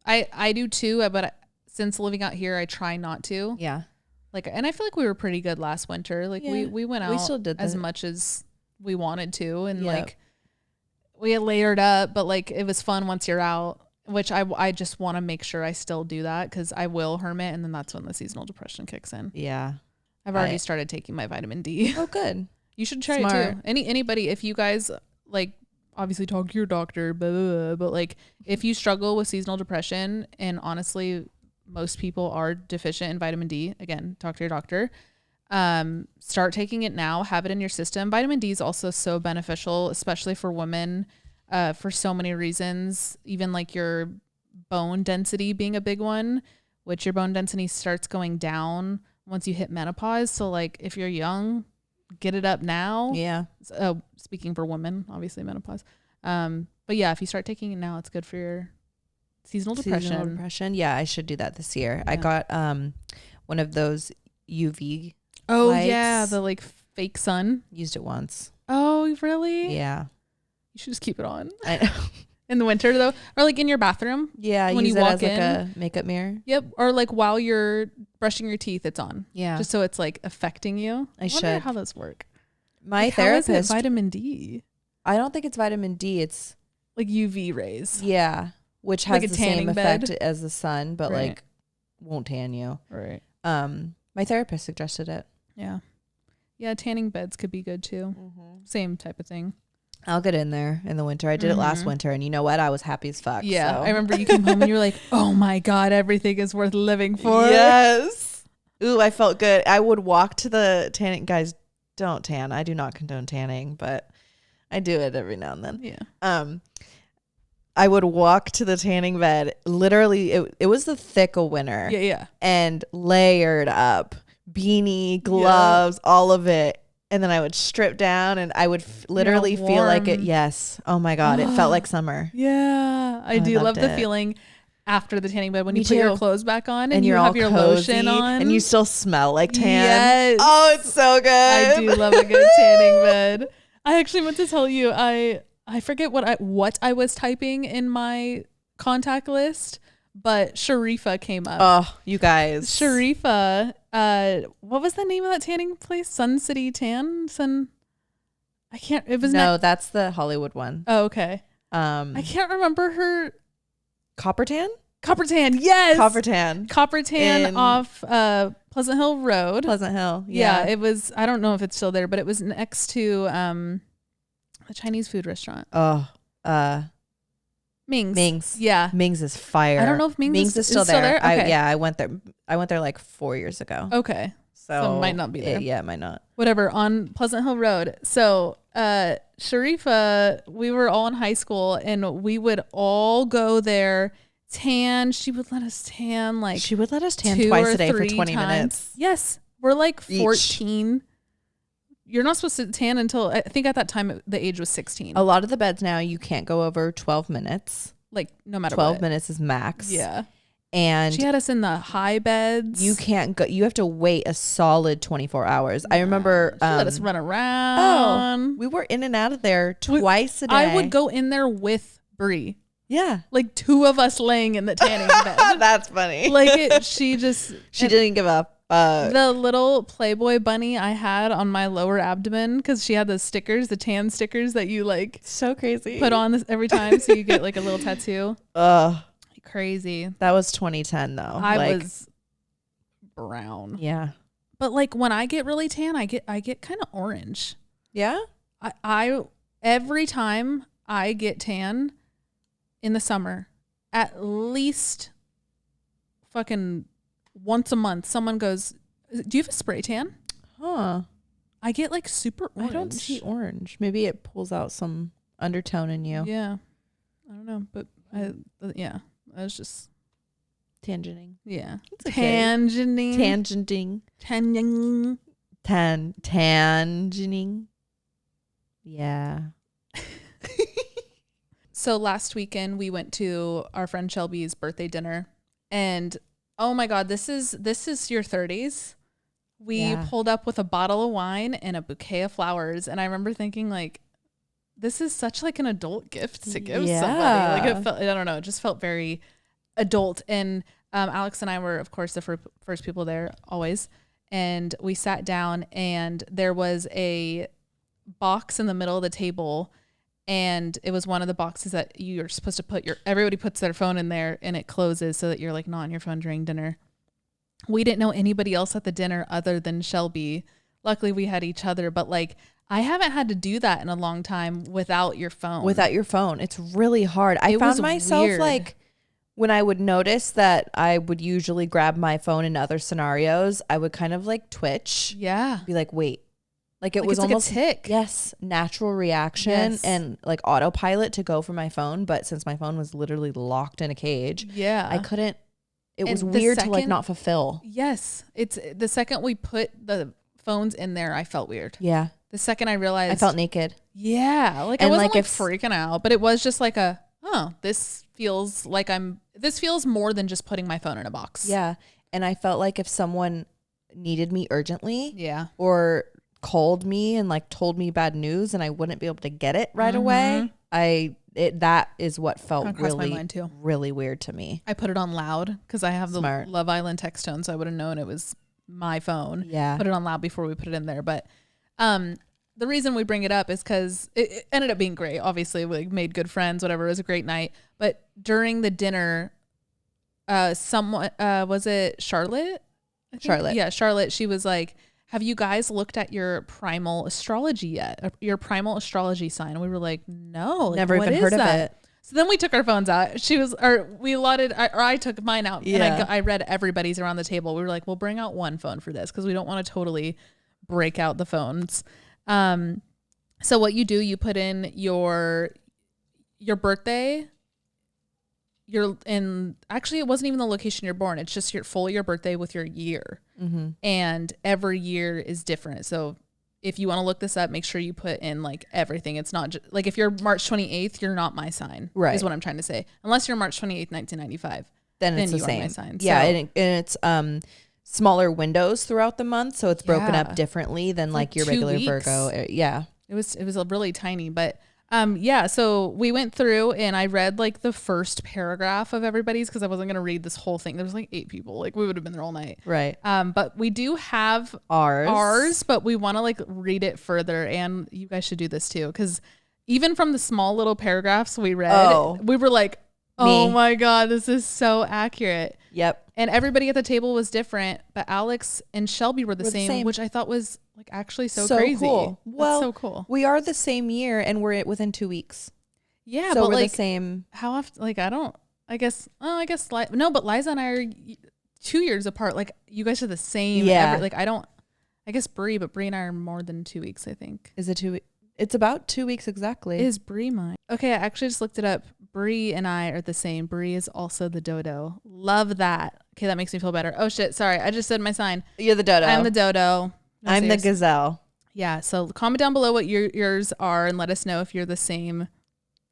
I do too. But since living out here, I try not to. Yeah. Like, and I feel like we were pretty good last winter. Like we went out we still did as much as we wanted to. And like we had layered up, but like it was fun once you're out, which I just want to make sure I still do that because I will hermit. And then that's when the seasonal depression kicks in. Yeah. I've already started taking my vitamin D. Oh, good. You should try it too. Anybody, if you guys like, obviously talk to your doctor, but like if you struggle with seasonal depression, and honestly, most people are deficient in vitamin D. Again, talk to your doctor. Start taking it now. Have it in your system. Vitamin D is also so beneficial, especially for women, for so many reasons. Even like your bone density being a big one, which your bone density starts going down once you hit menopause. So like if you're young, get it up now. Yeah. Speaking for women, obviously menopause. But yeah, if you start taking it now, it's good for your seasonal depression. Yeah, I should do that this year. Yeah. I got one of those UV lights. Yeah, the like fake sun. Used it once. Oh, really? Yeah. You should just keep it on. I know. In the winter though, or like in your bathroom. Yeah, when use you it walk as like a makeup mirror. Yep, or like while you're brushing your teeth, it's on. Yeah, just so it's like affecting you. I wonder should. how those work. My Like, how is therapist, it vitamin D? I don't think it's vitamin D. It's Like UV rays. yeah, which has Like a the same tanning effect bed? as the sun, but Right. like won't tan you. Right. My therapist suggested it. Yeah. Yeah, tanning beds could be good too. Same type of thing. I'll get in there in the winter. I did it last winter, and you know what? I was happy as fuck. Yeah. so. I remember you came home and you were like, oh my God, everything is worth living for. Yes. Ooh, I felt good. I would walk to the tanning. Guys, don't tan. I do not condone tanning, but I do it every now and then. Yeah. I would walk to the tanning bed. Literally, it was the thick of winter. Yeah. Yeah. And layered up. Beanie, gloves, all of it. And then I would strip down and I would literally feel like it. warm. Yes. Oh my God. It felt like summer. Yeah. I I do love loved the it. feeling after the tanning bed when Me you put your too. clothes back on And and you you're have all your cozy, lotion on. and you still smell like tan. Yes. Oh, it's so good. I do love a good tanning bed. I actually meant to tell you, I forget what I was typing in my contact list, but Sharifa came up. Oh, you guys. Sharifa, what was the name of that tanning place? Sun City Tan? I can't, it was No, that's the Hollywood one. oh, okay. I I can't remember her. Copper tan? Copper Tan, yes. Copper tan. Copper Tan In- off Pleasant Hill Road. Pleasant Hill. Yeah, Yeah. it was, I don't know if it's still there, but it was next to a Chinese food restaurant. Oh, Ming's. Ming's. Yeah. Ming's is fire. I don't know if Ming's is still there. Okay. I went there. I went there like 4 years ago. Okay. So it might not be there. Yeah, it might not. Whatever, on Pleasant Hill Road. So Sharifa, we were all in high school and we would all go there, tan. She would let us tan like She would let us tan 2 twice or a day for 3 20 times. minutes. Yes. We're like Each. 14. You're not supposed to tan until, I think at that time the age was 16. A lot of the beds now, you can't go over 12 minutes. Like no matter 12 what. minutes is max. Yeah. And She had us in the high beds. you can't go. You have to wait a solid 24 hours. I remember. She let us run Oh, around. we were in and out of there twice a day. I would go in there with Brie. Yeah. Like 2 of us laying in the tanning bed. That's funny. Like she didn't give up. The little Playboy bunny I had on my lower abdomen, because she had the stickers, the tan stickers that you like So crazy. put on this every time so you get like a little tattoo. Crazy. That was 2010 though. I was brown. Yeah. But like when I get really tan, I get kind of orange. Yeah. I every time I get tan in the summer, at least fucking once a month, someone goes, "Do you have a spray tan?" Huh. I get like super orange. I don't see orange. Maybe it pulls out some undertone in you. Yeah. I don't know, but I was just Tangenting. yeah. It's okay. Tangenting. Tangenting. Tangenting. Tangenting. Yeah. So last weekend we went to our friend Shelby's birthday dinner, and oh my God, this is your 30s. We pulled up with a bottle of wine and a bouquet of flowers, and I remember thinking like, this is such like an adult gift to give somebody. Like it felt, I don't know, it just felt very adult. And Alex and I were, of course, the first people there always, and we sat down, and there was a box in the middle of the table. And it was one of the boxes that you're supposed to put everybody puts their phone in there and it closes so that you're like not on your phone during dinner. We didn't know anybody else at the dinner other than Shelby. Luckily we had each other, but like I haven't had to do that in a long time without your phone. Without your phone. It's really hard. I found myself weird. like when I would notice that I would usually grab my phone in other scenarios, I would kind of like twitch. Yeah. Be like, wait. Like it Like was it's like a almost tick. Yes, natural reaction Yes. and like autopilot to go for my phone, but since my phone was literally locked in a cage, Yeah. I couldn't. It was And the weird to like second- not fulfill. Yes. It's the second we put the phones in there, I felt weird. Yeah, The second I realized I felt naked. yeah, like I And, wasn't like, like freaking out, but it was just like this feels more than just putting my phone in a box. Yeah, and I felt like if someone needed me urgently, Yeah. or called me and like told me bad news and I wouldn't be able to get it right away, that is what felt Kinda crossed my really mind too. really weird to me. I put it on loud because I have the Smart. Love Island text tone, so I would have known it was my phone. Yeah. Put it on loud before we put it in there. But the reason we bring it up is because it ended up being great. Obviously, we made good friends, whatever. It was a great night. But during the dinner, someone, was it Charlotte? I think? Charlotte. Yeah, Charlotte. She was like, have you guys looked at your primal astrology yet? Your primal astrology sign? And we were like, no. Like, Never even heard of it. So then we took our phones out. I took mine out and I read everybody's around the table. We were like, we'll bring out one phone for this because we don't want to totally break out the phones. So what you do, you put in your birthday, actually it wasn't even the location you're born. It's just your birthday with your year. Mm-hmm. And every year is different. So if you want to look this up, make sure you put in like everything. It's not just like if you're March 28th, you're not my sign, right? Is what I'm trying to say. Unless you're March 28th, 1995, then it's the same. Are my sign. Yeah. So, and it's, smaller windows throughout the month. So it's broken up differently than like your regular weeks. Virgo. Yeah. It was really tiny, but so we went through and I read like the first paragraph of everybody's because I wasn't going to read this whole thing. There was like 8 people. Like we would have been there all night. Right. But we do have ours, but we want to like read it further, and you guys should do this too. Because even from the small little paragraphs we read, we were like, oh my God, this is so accurate. Yep. And everybody at the table was different, but Alex and Shelby were the same, which I thought was like actually so crazy. Cool. Well, so cool. We are the same year and we're within 2 weeks. Yeah, so but we're like the same. How often? Like but Liza and I are 2 years apart. Like you guys are the same. Yeah. I guess Bree and I are more than 2 weeks. I think. Is it 2 weeks? It's about 2 weeks exactly. Is Bree mine? Okay, I actually just looked it up. Bree and I are the same. Bree is also the dodo. Love that. Okay, that makes me feel better. Oh shit, sorry. I just said my sign. You're the dodo. I'm the dodo. I'm the gazelle. Yeah, so comment down below what yours are and let us know if you're the same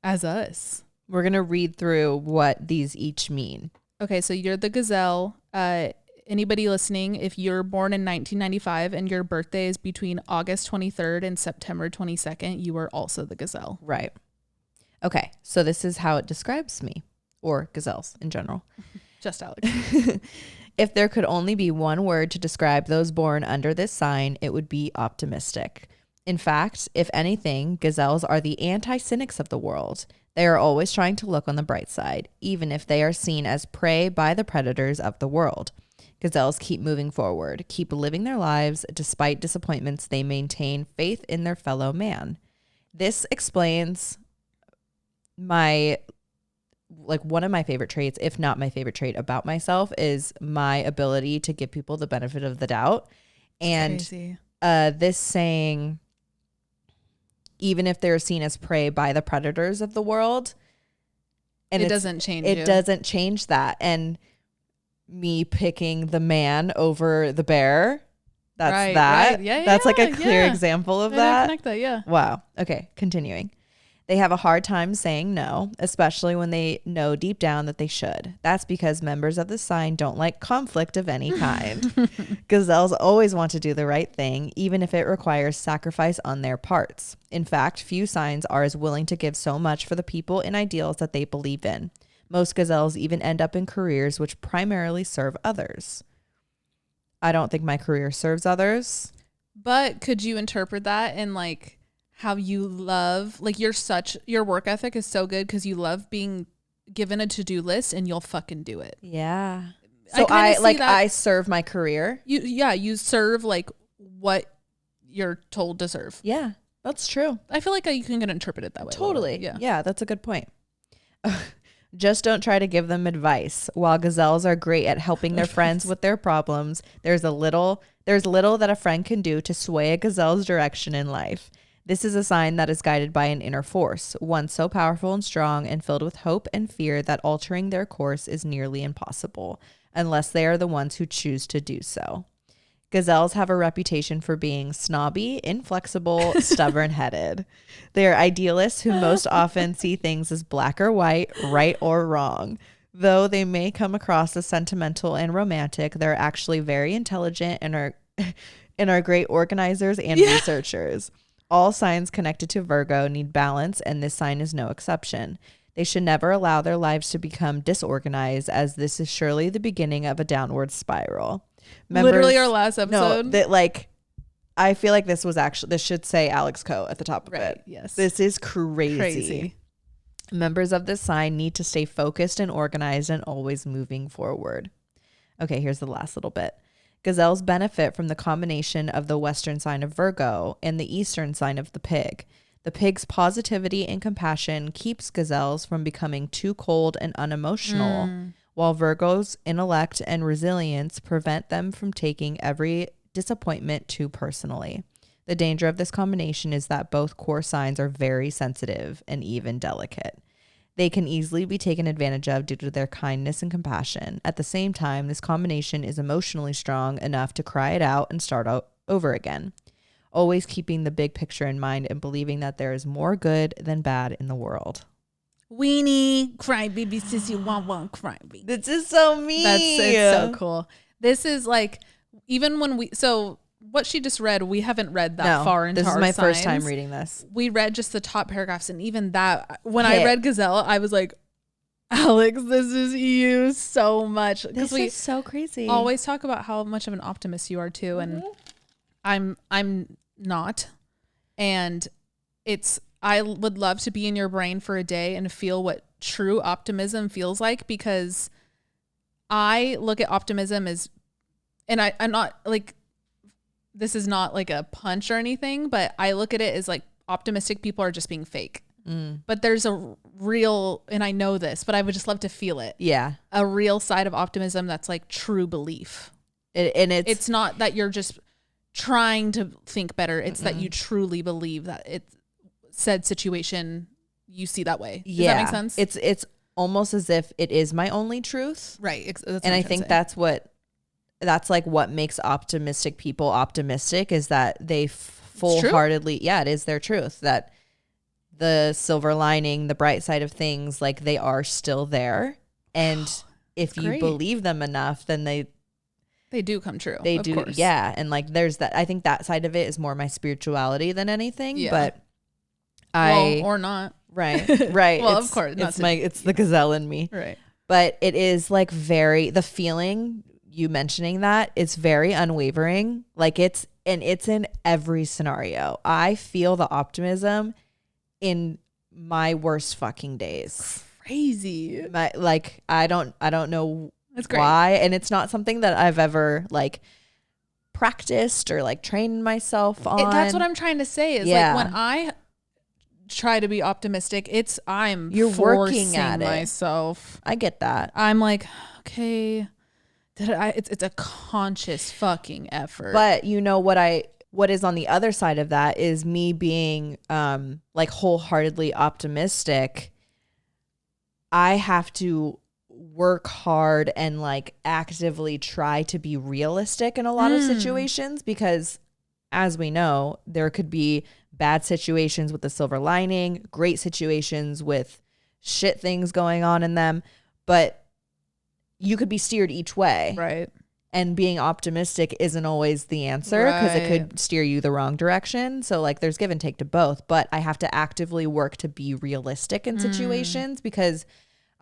as us. We're going to read through what these each mean. Okay, so you're the gazelle. Anybody listening, if you're born in 1995 and your birthday is between August 23rd and September 22nd, you are also the gazelle. Right. Okay, so this is how it describes me, or gazelles in general. Just Alex. If there could only be one word to describe those born under this sign, it would be optimistic. In fact, if anything, gazelles are the anti-cynics of the world. They are always trying to look on the bright side, even if they are seen as prey by the predators of the world. Gazelles keep moving forward, keep living their lives. Despite disappointments, they maintain faith in their fellow man. This explains one of my favorite traits, if not my favorite trait about myself, is my ability to give people the benefit of the doubt. And this saying, even if they're seen as prey by the predators of the world, and it doesn't change. It doesn't change that. And me picking the man over the bear, that's that. Right. Yeah, that's like a clear example of that. Connect that. Yeah. Wow. Okay. Continuing. They have a hard time saying no, especially when they know deep down that they should. That's because members of the sign don't like conflict of any kind. Gazelles always want to do the right thing, even if it requires sacrifice on their parts. In fact, few signs are as willing to give so much for the people and ideals that they believe in. Most gazelles even end up in careers which primarily serve others. I don't think my career serves others. But could you interpret that in like how you love, like your work ethic is so good because you love being given a to-do list and you'll fucking do it. Yeah. So I serve my career. You serve like what you're told to serve. Yeah, that's true. I feel like you can interpret it that way. Totally. Yeah, that's a good point. Just don't try to give them advice. While gazelles are great at helping their friends with their problems, there's little that a friend can do to sway a gazelle's direction in life. This is a sign that is guided by an inner force, one so powerful and strong and filled with hope and fear that altering their course is nearly impossible, unless they are the ones who choose to do so. Gazelles have a reputation for being snobby, inflexible, stubborn-headed. They are idealists who most often see things as black or white, right or wrong. Though they may come across as sentimental and romantic, they're actually very intelligent and are great organizers and researchers. All signs connected to Virgo need balance, and this sign is no exception. They should never allow their lives to become disorganized, as this is surely the beginning of a downward spiral. Literally our last episode. No, that like I feel like this should say Alex Coe at the top of it. Yes. This is crazy. Members of this sign need to stay focused and organized and always moving forward. Okay, here's the last little bit. Gazelles benefit from the combination of the western sign of Virgo and the eastern sign of the pig. The pig's positivity and compassion keeps gazelles from becoming too cold and unemotional, while Virgo's intellect and resilience prevent them from taking every disappointment too personally. The danger of this combination is that both core signs are very sensitive and even delicate. They can easily be taken advantage of due to their kindness and compassion. At the same time, this combination is emotionally strong enough to cry it out and start over again, always keeping the big picture in mind and believing that there is more good than bad in the world. Weenie, cry baby, sissy, wah, cry baby. This is so me. It's so cool. This is like, even when so what she just read, we haven't read that far into our signs. This is my first time reading this. We read just the top paragraphs, and even that, when I read Gazelle, I was like, Alex, this is you so much. This is so crazy. Always talk about how much of an optimist you are too, and I'm not. And I would love to be in your brain for a day and feel what true optimism feels like, because I look at optimism as, and I'm not like, this is not like a punch or anything, but I look at it as like optimistic people are just being fake. But there's a real, and I know this, but I would just love to feel it. Yeah. A real side of optimism that's like true belief. It's not that you're just trying to think better. It's that you truly believe that it's said situation, you see that way. Does that make sense? It's almost as if it is my only truth. Right. And I think that's like what makes optimistic people optimistic, is that they full-heartedly, it is their truth, that the silver lining, the bright side of things, like they are still there. And if you believe them enough, then they do come true. They of do. Course. Yeah. And like, there's that, I think that side of it is more my spirituality than anything, but or not. Right. Right. Well, of course. It's the gazelle in me. Right. But it is like the feeling, you mentioning that, it's very unwavering. Like it's in every scenario. I feel the optimism in my worst fucking days. Crazy. I don't know That's great. why. And it's not something that I've ever like practiced or like trained myself on. That's what I'm trying to say is like when I try to be optimistic, you're working at myself. I get that. I'm like, okay, it's a conscious fucking effort. But you know what is on the other side of that is me being like wholeheartedly optimistic. I have to work hard and like actively try to be realistic in a lot of situations, because as we know, there could be bad situations with the silver lining, great situations with shit things going on in them, but you could be steered each way. Right. And being optimistic isn't always the answer, because it could steer you the wrong direction. So like there's give and take to both, but I have to actively work to be realistic in situations, because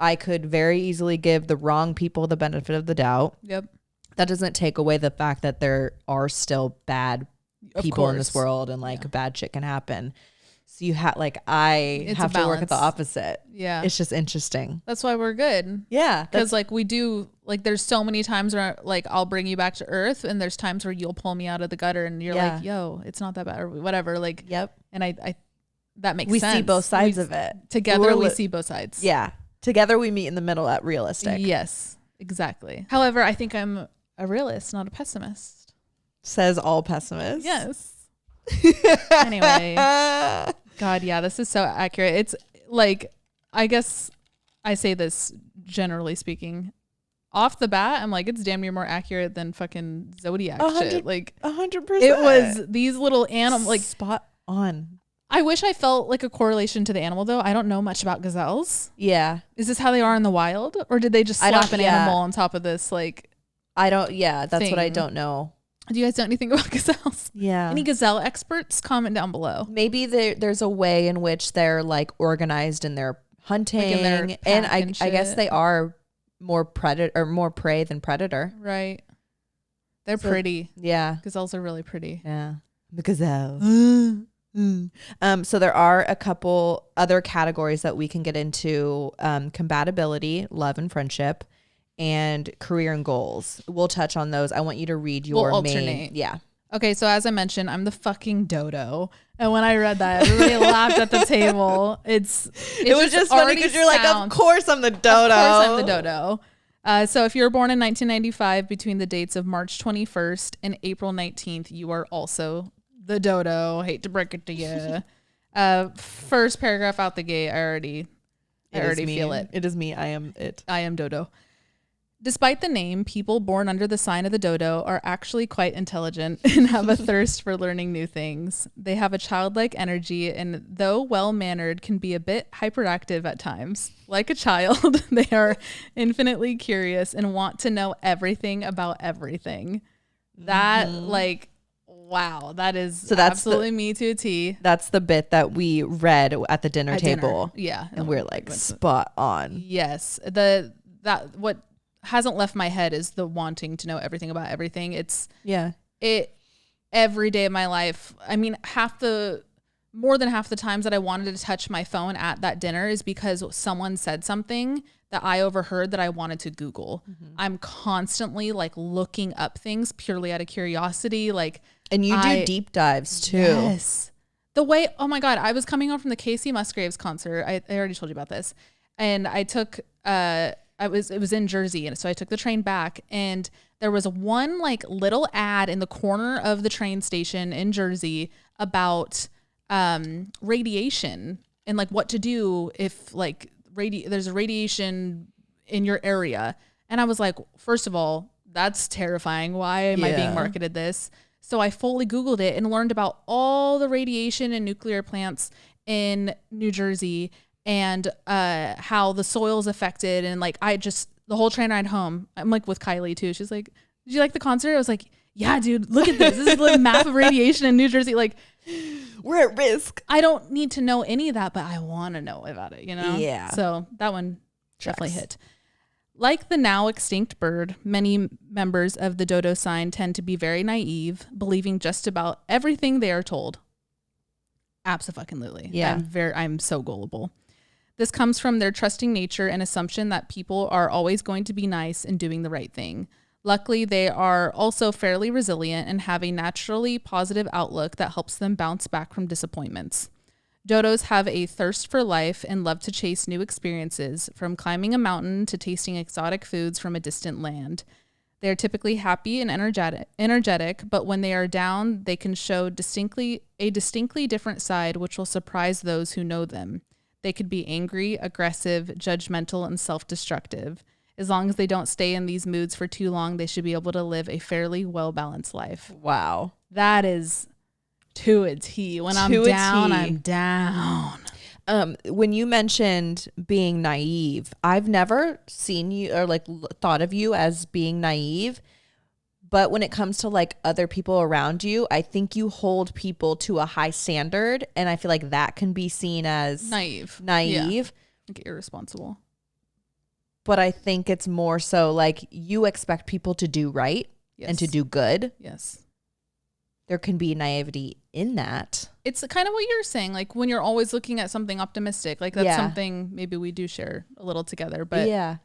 I could very easily give the wrong people the benefit of the doubt. Yep. That doesn't take away the fact that there are still bad people in this world, and like bad shit can happen. So you have I have to work at the opposite. Yeah. It's just interesting. That's why we're good. Yeah. Because like we do, like there's so many times where like I'll bring you back to earth, and there's times where you'll pull me out of the gutter and you're like, yo, it's not that bad, or whatever. Like, and I that makes sense. We see both sides of it. Together we see both sides. Yeah. Together we meet in the middle at realistic. Yes, exactly. However, I think I'm a realist, not a pessimist. Says all pessimists. Yes. Anyway, God, yeah, this is so accurate. It's like, I guess I say this generally speaking. Off the bat, I'm like, it's damn near more accurate than fucking Zodiac shit. Like 100%. It was these little animals, like spot on. I wish I felt like a correlation to the animal, though. I don't know much about gazelles. Yeah. Is this how they are in the wild, or did they just slap an animal on top of this? Like, I don't. Yeah, that's what I don't know. Do you guys know anything about gazelles? Yeah. Any gazelle experts? Comment down below. Maybe there's a way in which they're like organized in their hunting, like in their and I guess they are more prey than predator. Right. They're pretty. Yeah. Gazelles are really pretty. Yeah. The gazelle. So there are a couple other categories that we can get into: compatibility, love and friendship, and career and goals. We'll touch on those. I want you to read your We'll main. alternate. Yeah. Okay, so as I mentioned, I'm the fucking dodo. And when I read that, everybody laughed at the table. It was just funny because you're like, of course I'm the dodo. Of course I'm the dodo. So if you were born in 1995 between the dates of March 21st and April 19th, you are also the dodo. Hate to break it to you. First paragraph out the gate, I already feel it. It is me. I am it. I am dodo. Despite the name, people born under the sign of the dodo are actually quite intelligent and have a thirst for learning new things. They have a childlike energy and, though well-mannered, can be a bit hyperactive at times. Like a child, they are infinitely curious and want to know everything about everything. That, wow, that is so absolutely me to a T. That's the bit that we read at the dinner table. Yeah. And we're like, spot on. Yes. What hasn't left my head is the wanting to know everything about everything. Every day of my life. I mean, more than half the times that I wanted to touch my phone at that dinner is because someone said something that I overheard that I wanted to Google. Mm-hmm. I'm constantly looking up things purely out of curiosity. And you do deep dives too. Yes. Oh my God, I was coming home from the Casey Musgraves concert. I already told you about this. And I took, it was in Jersey. And so I took the train back and there was one little ad in the corner of the train station in Jersey about radiation and what to do if there's a radiation in your area. And I was like, first of all, that's terrifying. Why am I being marketed this? So I fully Googled it and learned about all the radiation and nuclear plants in New Jersey and how the soil's affected. And the whole train ride home, I'm with Kylie too. She's like, did you like the concert? I was like, yeah, dude, look at this. This is the map of radiation in New Jersey. We're at risk. I don't need to know any of that, but I want to know about it, Yeah. So that one definitely hit. Like the now extinct bird, many members of the dodo sign tend to be very naive, believing just about everything they are told. Abso-fucking-lutely. Yeah. I'm so gullible. This comes from their trusting nature and assumption that people are always going to be nice and doing the right thing. Luckily, they are also fairly resilient and have a naturally positive outlook that helps them bounce back from disappointments. Dodos have a thirst for life and love to chase new experiences, from climbing a mountain to tasting exotic foods from a distant land. They are typically happy and energetic, but when they are down, they can show a distinctly different side, which will surprise those who know them. They could be angry, aggressive, judgmental, and self-destructive. As long as they don't stay in these moods for too long, they should be able to live a fairly well-balanced life. Wow. That is to a T. When I'm down, I'm down. When you mentioned being naive, I've never seen you or thought of you as being naive. But when it comes to other people around you, I think you hold people to a high standard. And I feel like that can be seen as naive. Yeah. Irresponsible. But I think it's more so you expect people to do right and to do good. Yes. There can be naivety in that. It's kind of what you're saying, when you're always looking at something optimistic, that's something maybe we do share a little together. But yeah,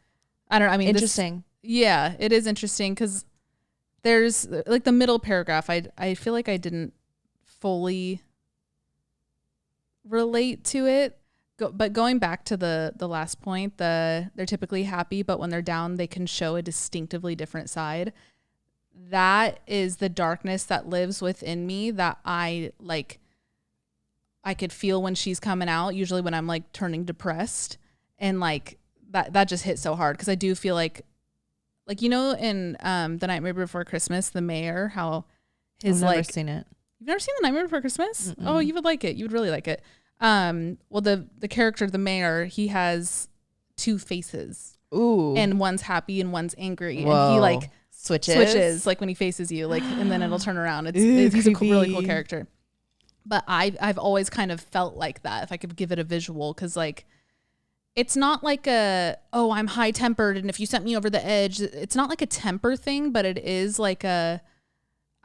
I don't know. I mean, interesting. It is interesting because there's the middle paragraph. I feel like I didn't fully relate to it. But going back to the last point, they're typically happy, but when they're down, they can show a distinctively different side. That is the darkness that lives within me that I could feel when she's coming out, usually when I'm turning depressed, and that just hit so hard because I do feel in The Nightmare Before Christmas, the mayor, how his I've never seen it. You've never seen The Nightmare Before Christmas? Mm-mm. Oh, you would like it. You would really like it. Well, the character, the mayor, he has two faces. Ooh. And one's happy and one's angry. Whoa. And he switches when he faces you, and then it'll turn around. He's a really cool character. But I've always kind of felt like that, if I could give it a visual, because it's not I'm high tempered and if you sent me over the edge, it's not like a temper thing, but it is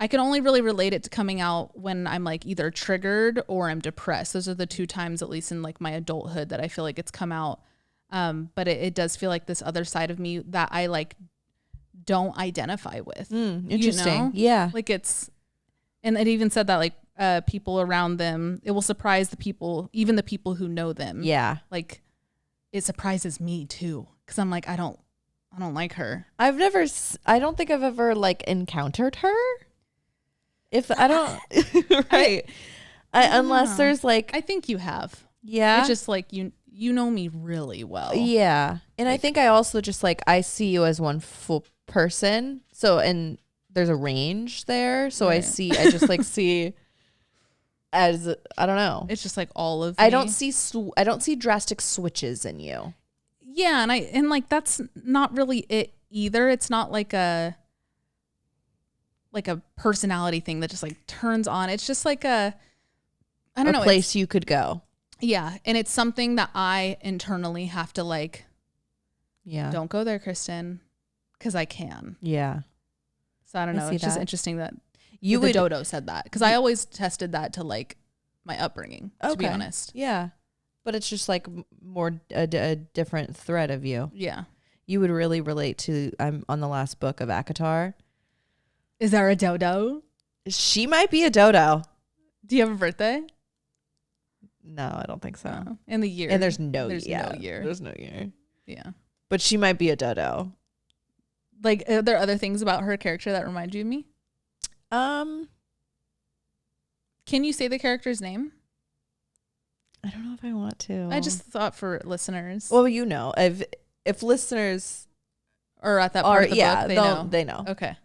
I can only really relate it to coming out when I'm like either triggered or I'm depressed. Those are the two times, at least in like my adulthood, that I feel like it's come out. But it does feel like this other side of me that I like don't identify with. Interesting. You know? Yeah. Like and it even said that like people around them, it will surprise the people, even the people who know them. Yeah. Like it surprises me too. Cause I'm like, I don't like her. I don't think I've ever like encountered her. If I don't, right. Unless there's like, I think you have. yeah. It's just like you know me really well. Yeah. And like, I think I also just like, I see you as one full person. So, and there's a range there. So right. I just like see as, I don't know. It's just like all of me. I don't see drastic switches in you. Yeah. And like, that's not really it either. It's not like a personality thing that just like turns on. It's just like I don't know. A place you could go. Yeah. And it's something that I internally have to like, yeah, don't go there, Kristen, because I can. Yeah. So I don't know. It's just interesting that the dodo said that, because I always tested that to like my upbringing, to be honest. Yeah. But it's just like more a different thread of you. Yeah. You would really relate to, I'm on the last book of Akatar. Is there a dodo? She might be a dodo. Do you have a birthday? No, I don't think so. No. In the year. And there's no year. There's no year. Yeah. But she might be a dodo. Like, are there other things about her character that remind you of me? Can you say the character's name? I don't know if I want to. I just thought for listeners. Well, you know, if listeners or at that part of the book, they know. Okay.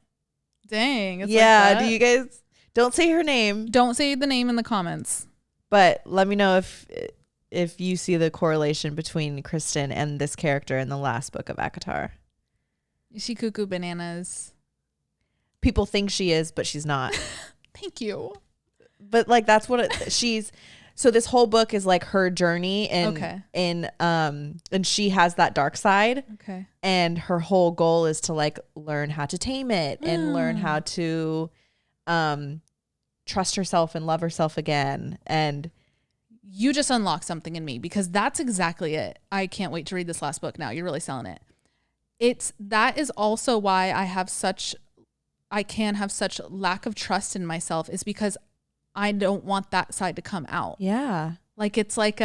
Dang. It's yeah. like that. Do you guys don't say her name? Don't say the name in the comments. But let me know if you see the correlation between Kristen and this character in the last book of Akatar. Is she cuckoo bananas? People think she is, but she's not. Thank you. But like that's what she's. So this whole book is like her journey, and and she has that dark side. Okay. And her whole goal is to like learn how to tame it and learn how to trust herself and love herself again. And you just unlocked something in me, because that's exactly it. I can't wait to read this last book now. You're really selling it. That is also why I can have such lack of trust in myself, is because I don't want that side to come out. Yeah. Like it's like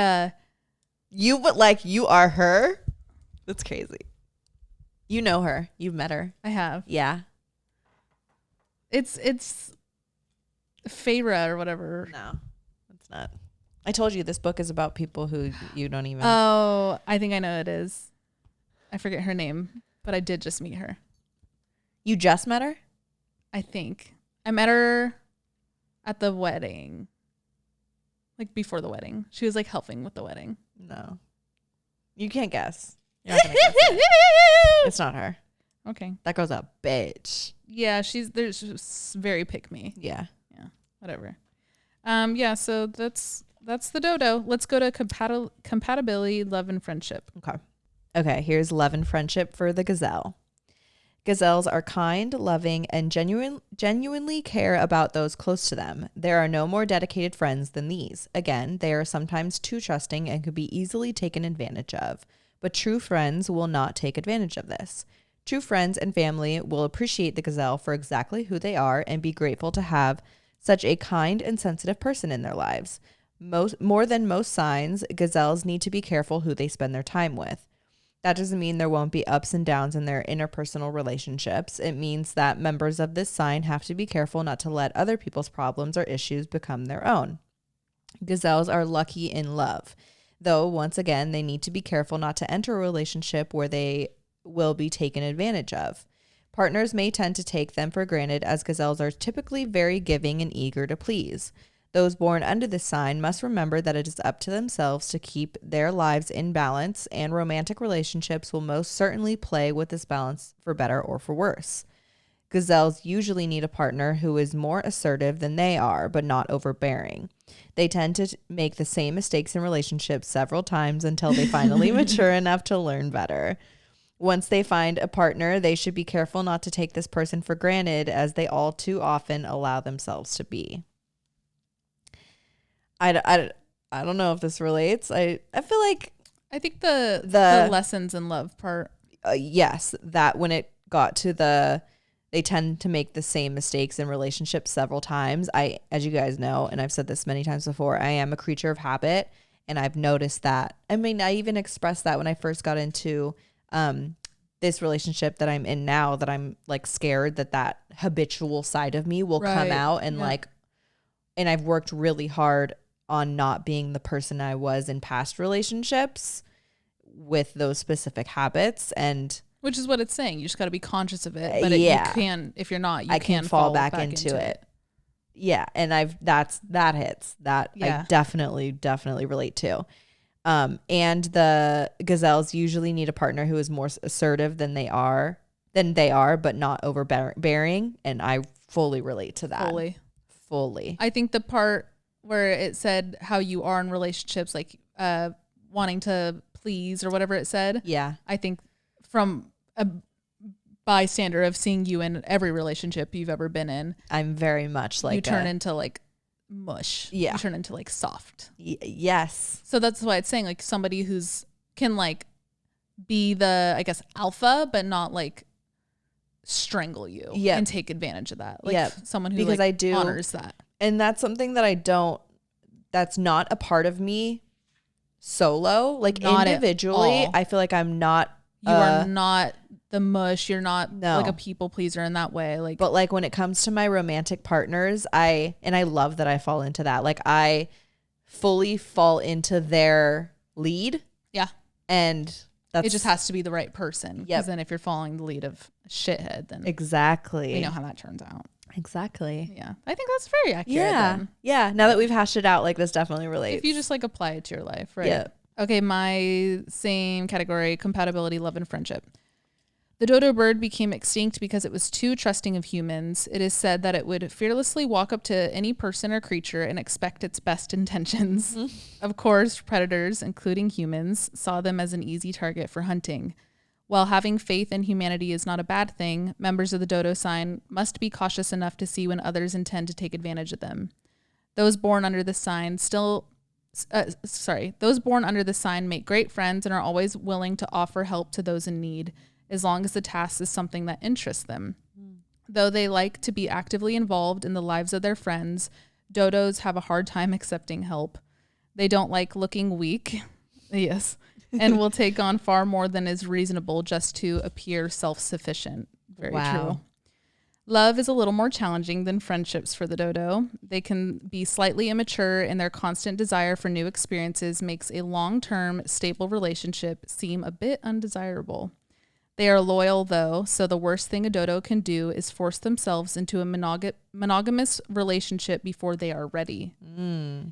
you are her. That's crazy. You know her. You've met her. I have. Yeah. It's Feyre or whatever. No, it's not. I told you this book is about people who you don't even. Oh, I think I know it is. I forget her name, but I did just meet her. You just met her? I think. I met her at the wedding. Like before the wedding. She was like helping with the wedding. No. You can't guess. You're not gonna guess it. It's not her. Okay. That girl's a bitch. Yeah, she's very pick me. Yeah. Yeah. Whatever. Yeah, so that's the dodo. Let's go to compatibility, love, and friendship. Okay, here's love and friendship for the gazelle. Gazelles are kind, loving, and genuinely care about those close to them. There are no more dedicated friends than these. Again, they are sometimes too trusting and could be easily taken advantage of. But true friends will not take advantage of this. True friends and family will appreciate the gazelle for exactly who they are and be grateful to have such a kind and sensitive person in their lives. More than most signs, gazelles need to be careful who they spend their time with. That doesn't mean there won't be ups and downs in their interpersonal relationships. It means that members of this sign have to be careful not to let other people's problems or issues become their own. Gazelles are lucky in love, though once again, they need to be careful not to enter a relationship where they will be taken advantage of. Partners may tend to take them for granted, as gazelles are typically very giving and eager to please. Those born under this sign must remember that it is up to themselves to keep their lives in balance, and romantic relationships will most certainly play with this balance for better or for worse. Gazelles usually need a partner who is more assertive than they are, but not overbearing. They tend to make the same mistakes in relationships several times until they finally mature enough to learn better. Once they find a partner, they should be careful not to take this person for granted, as they all too often allow themselves to be. I don't know if this relates. I feel like I think the lessons in love part. Yes, that when it got to they tend to make the same mistakes in relationships several times. As you guys know, and I've said this many times before, I am a creature of habit, and I've noticed that. I mean, I even expressed that when I first got into this relationship that I'm in now, that I'm like scared that habitual side of me will come out, and and I've worked really hard on not being the person I was in past relationships with those specific habits. And which is what it's saying. You just got to be conscious of it. But you can, if you're not, you can fall back into it. Yeah. And that hits that. I definitely relate to. And the gazelles usually need a partner who is more assertive than they are, but not overbearing. And I fully relate to that. Fully. I think the part where it said how you are in relationships, like wanting to please or whatever it said. Yeah. I think from a bystander of seeing you in every relationship you've ever been in, I'm very much like you turn into like mush. Yeah. You turn into like soft. Yes. So that's why it's saying like somebody who's can like be the, I guess, alpha, but not like strangle you and take advantage of that. Like someone who because like honors that. And that's something that that's not a part of me solo. Like not individually, I feel like I'm not. You are not the mush. You're not like a people pleaser in that way. Like, but like when it comes to my romantic partners, I love that I fall into that. Like I fully fall into their lead. Yeah. And it just has to be the right person. Because then if you're following the lead of a shithead, then exactly, we know how that turns out. Exactly. Yeah. I think that's very accurate. Yeah. Then. Yeah. Now that we've hashed it out, like this definitely relates. If you just like apply it to your life, right? Yeah. Okay. My same category, compatibility, love, and friendship. The dodo bird became extinct because it was too trusting of humans. It is said that it would fearlessly walk up to any person or creature and expect its best intentions. Of course, predators, including humans, saw them as an easy target for hunting. While having faith in humanity is not a bad thing, members of the dodo sign must be cautious enough to see when others intend to take advantage of them. Those born under the sign make great friends and are always willing to offer help to those in need, as long as the task is something that interests them. Though they like to be actively involved in the lives of their friends, dodos have a hard time accepting help. They don't like looking weak. Yes. And will take on far more than is reasonable just to appear self-sufficient. Very true. Love is a little more challenging than friendships for the dodo. They can be slightly immature, and their constant desire for new experiences makes a long-term, stable relationship seem a bit undesirable. They are loyal, though, so the worst thing a dodo can do is force themselves into a monogamous relationship before they are ready.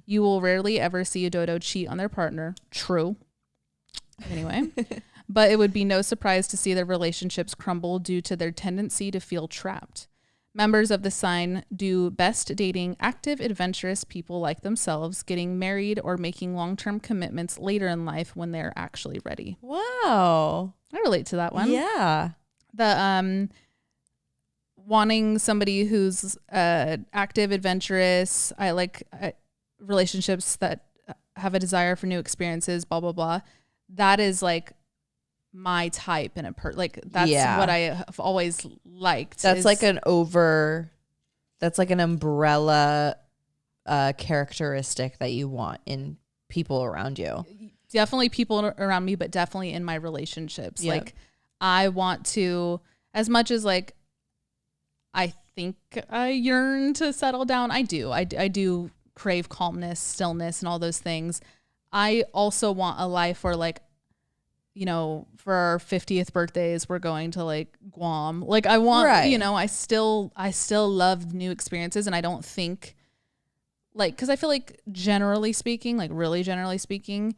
You will rarely ever see a dodo cheat on their partner. True. Anyway, but it would be no surprise to see their relationships crumble due to their tendency to feel trapped. Members of the sign do best dating active, adventurous people like themselves, getting married or making long-term commitments later in life when they're actually ready. Wow. I relate to that one. Yeah. The wanting somebody who's active, adventurous. I like relationships that have a desire for new experiences, blah, blah, blah. That is like my type in a like that's what I have always liked. That's like an umbrella characteristic that you want in people around you. Definitely people around me, but definitely in my relationships. Yep. Like I want to, as much as like I think I yearn to settle down, I do crave calmness, stillness, and all those things. I also want a life where like, you know, for our 50th birthdays, we're going to like Guam. Like I want, you know, I still love new experiences. And I don't think like, cause I feel like generally speaking, like really generally speaking,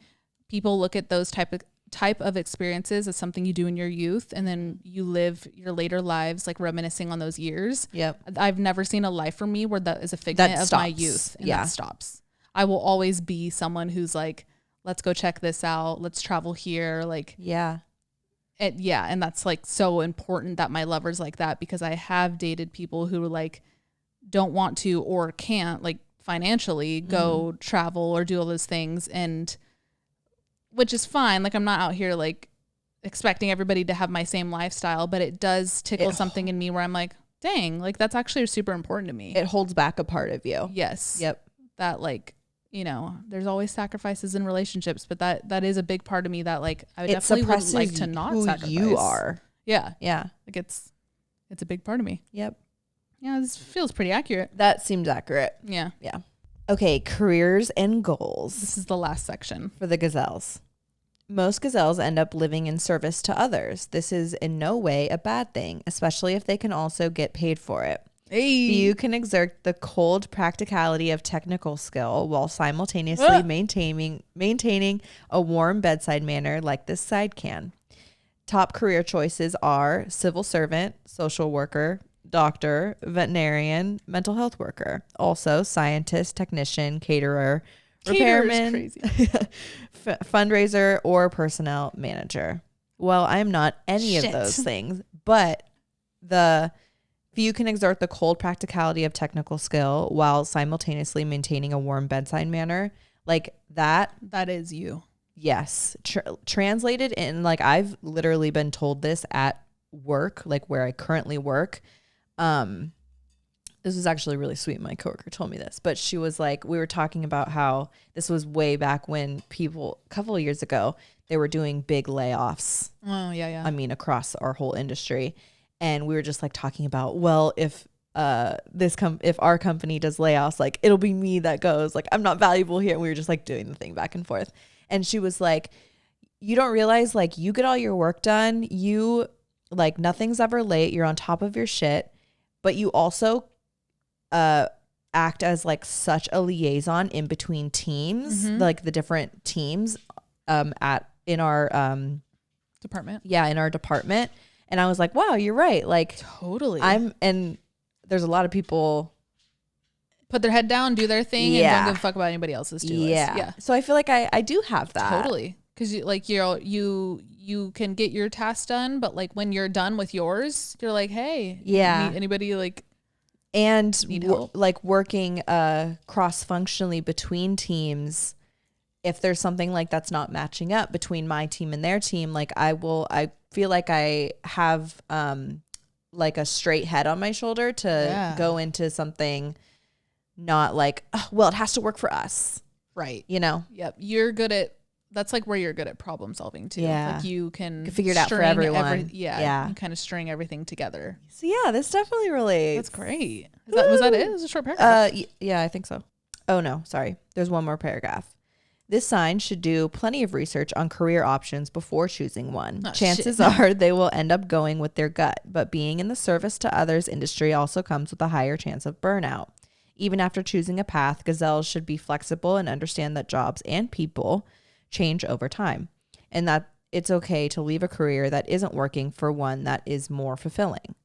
people look at those type of experiences as something you do in your youth. And then you live your later lives, like reminiscing on those years. Yep. I've never seen a life for me where that is a figment of my youth. And that stops. I will always be someone who's like, let's go check this out. Let's travel here. Like, yeah. And that's like so important that my lover's like that, because I have dated people who like don't want to or can't like financially go travel or do all those things, and which is fine. Like I'm not out here like expecting everybody to have my same lifestyle, but it does tickle something in me where I'm like, dang, like that's actually super important to me. It holds back a part of you. Yes. Yep. That like, you know, there's always sacrifices in relationships, but that is a big part of me that like I would definitely would like to not who sacrifice. you are. Yeah. Yeah. Like it's a big part of me. Yep. Yeah, this feels pretty accurate. That seems accurate. Yeah. Yeah. Okay, careers and goals. This is the last section. For the gazelles. Most gazelles end up living in service to others. This is in no way a bad thing, especially if they can also get paid for it. Hey. You can exert the cold practicality of technical skill while simultaneously maintaining a warm bedside manner like this side can. Top career choices are civil servant, social worker, doctor, veterinarian, mental health worker. Also scientist, technician, caterer, repairman, fundraiser, or personnel manager. Well, I'm not any of those things, but if you can exert the cold practicality of technical skill while simultaneously maintaining a warm bedside manner, like that is you. Yes. Translated in, like, I've literally been told this at work, like where I currently work. This was actually really sweet. My coworker told me this, but she was like, we were talking about how this was way back when people, a couple of years ago, they were doing big layoffs. Oh, yeah. I mean, across our whole industry. And we were just like talking about, well, if if our company does layoffs, like it'll be me that goes, like I'm not valuable here. And we were just like doing the thing back and forth. And she was like, you don't realize, like, you get all your work done. You like nothing's ever late. You're on top of your shit, but you also act as like such a liaison in between teams, like the different teams in our department. Yeah, in our department. And I was like, wow, you're right. Like totally. And there's a lot of people put their head down, do their thing, and don't give a fuck about anybody else's do list. Yeah. So I feel like I do have that. Totally. Because you can get your tasks done, but like when you're done with yours, you're like, hey, need anybody like need help? Like working cross-functionally between teams. If there's something like that's not matching up between my team and their team, like I feel like I have like a straight head on my shoulder to go into something, not like, oh, well, it has to work for us. Right. You know? Yep. That's like where you're good at problem solving too. Yeah. Like you can figure it out for everyone. You kind of string everything together. So yeah, this definitely relates. That's great. Was that it? It was a short paragraph. Yeah, I think so. Oh no, sorry. There's one more paragraph. This sign should do plenty of research on career options before choosing one. Chances are they will end up going with their gut, but being in the service to others industry also comes with a higher chance of burnout. Even after choosing a path, gazelles should be flexible and understand that jobs and people change over time, and that it's okay to leave a career that isn't working for one that is more fulfilling.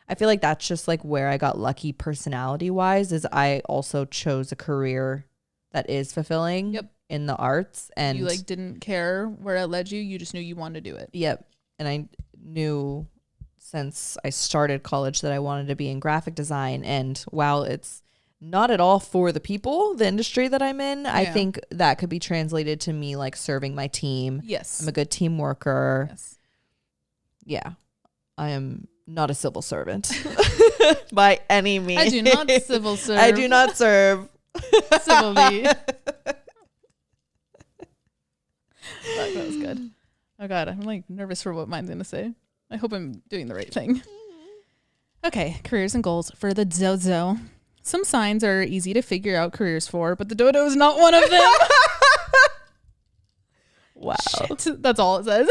I feel like that's just like where I got lucky personality wise, is I also chose a career that is fulfilling. Yep. In the arts, and you like didn't care where it led you. You just knew you wanted to do it. Yep. And I knew since I started college that I wanted to be in graphic design. And while it's not at all for the people, the industry that I'm in, I think that could be translated to me like serving my team. Yes. I'm a good team worker. Yes. Yeah. I am not a civil servant by any means. I do not civil serve. I do not serve civilly. That was good. Oh God, I'm like nervous for what mine's gonna say. I hope I'm doing the right thing. Okay, careers and goals for the Zozo. Some signs are easy to figure out careers for, but the dodo is not one of them. Wow. Shit. That's all it says.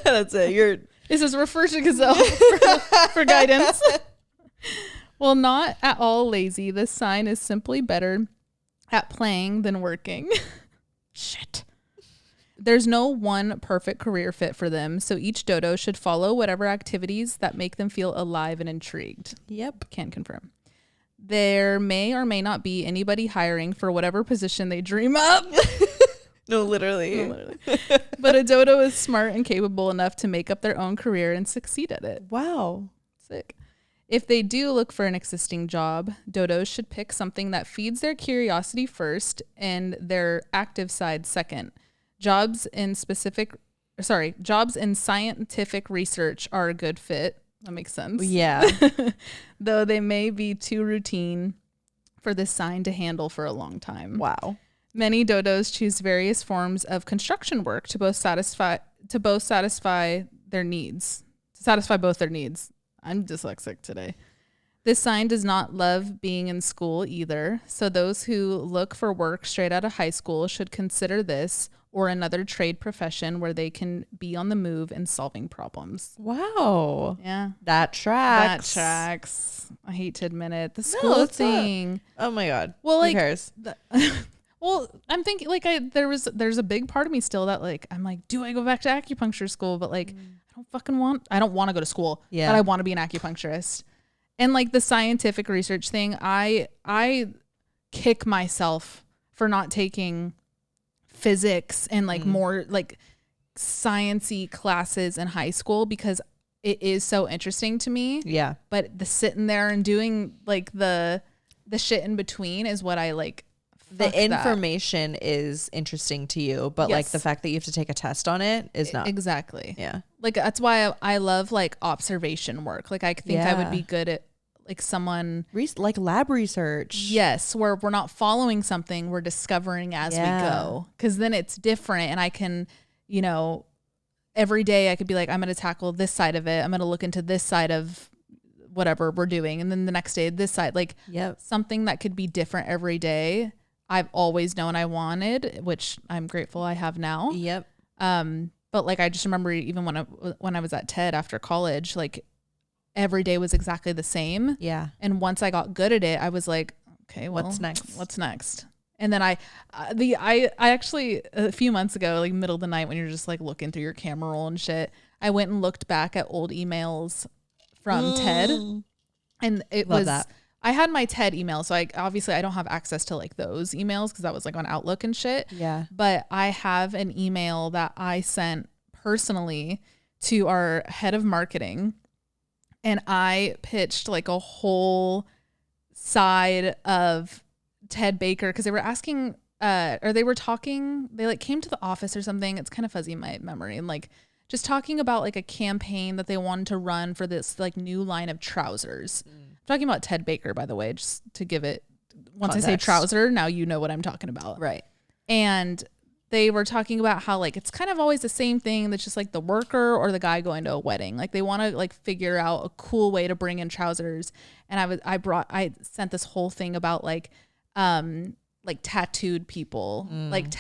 That's it. It says refer to gazelle for guidance. Well, not at all lazy. This sign is simply better at playing than working. Shit. There's no one perfect career fit for them, so each dodo should follow whatever activities that make them feel alive and intrigued. Yep. Can confirm. There may or may not be anybody hiring for whatever position they dream up. No, literally. No, literally. But a dodo is smart and capable enough to make up their own career and succeed at it. Wow. Sick. If they do look for an existing job, dodos should pick something that feeds their curiosity first and their active side second. Jobs in scientific research are a good fit. That makes sense. Yeah. Though they may be too routine for this sign to handle for a long time. Wow. Many dodos choose various forms of construction work to satisfy both their needs. I'm dyslexic today. This sign does not love being in school either, so those who look for work straight out of high school should consider this or another trade profession where they can be on the move and solving problems. Wow. Yeah. That tracks. That tracks. I hate to admit it. The school thing. Oh my God. Well, like, who cares? Well, I'm thinking like there's a big part of me still that like I'm like, do I go back to acupuncture school? But like I don't want to go to school. Yeah. But I want to be an acupuncturist. And like the scientific research thing, I kick myself for not taking physics and like more like science-y classes in high school because it is so interesting to me. Yeah. But the sitting there and doing like the shit in between is what I like. The information is interesting to you, but like Yes. the fact that you have to take a test on it is not. Exactly. Yeah. Like that's why I love like observation work. Like I think I would be good at like someone Like lab research. yes, where we're not following something, we're discovering as we go. Cause then it's different and I can, you know, every day I could be like, I'm going to tackle this side of it. I'm going to look into this side of whatever we're doing. And then the next day, this side, like something that could be different every day. I've always known I wanted, which I'm grateful I have now. Yep. But like, I just remember even when I was at TED after college, like every day was exactly the same. Yeah. And once I got good at it, I was like, okay, well, What's next? What's next? And then I actually a few months ago, like middle of the night when you're just like looking through your camera roll and shit, I went and looked back at old emails from TED, and I had my TED email, so I don't have access to like those emails because that was like on Outlook and shit. Yeah. But I have an email that I sent personally to our head of marketing, and I pitched like a whole side of Ted Baker because they were asking, or they were talking. They like came to the office or something. It's kind of fuzzy in my memory, and like just talking about like a campaign that they wanted to run for this like new line of trousers. I'm talking about Ted Baker, by the way, just to give it, once context. I say trouser, now you know what I'm talking about. Right. And they were talking about how like it's kind of always the same thing that's just like the worker or the guy going to a wedding. Like they want to like figure out a cool way to bring in trousers. And I sent this whole thing about like tattooed people, like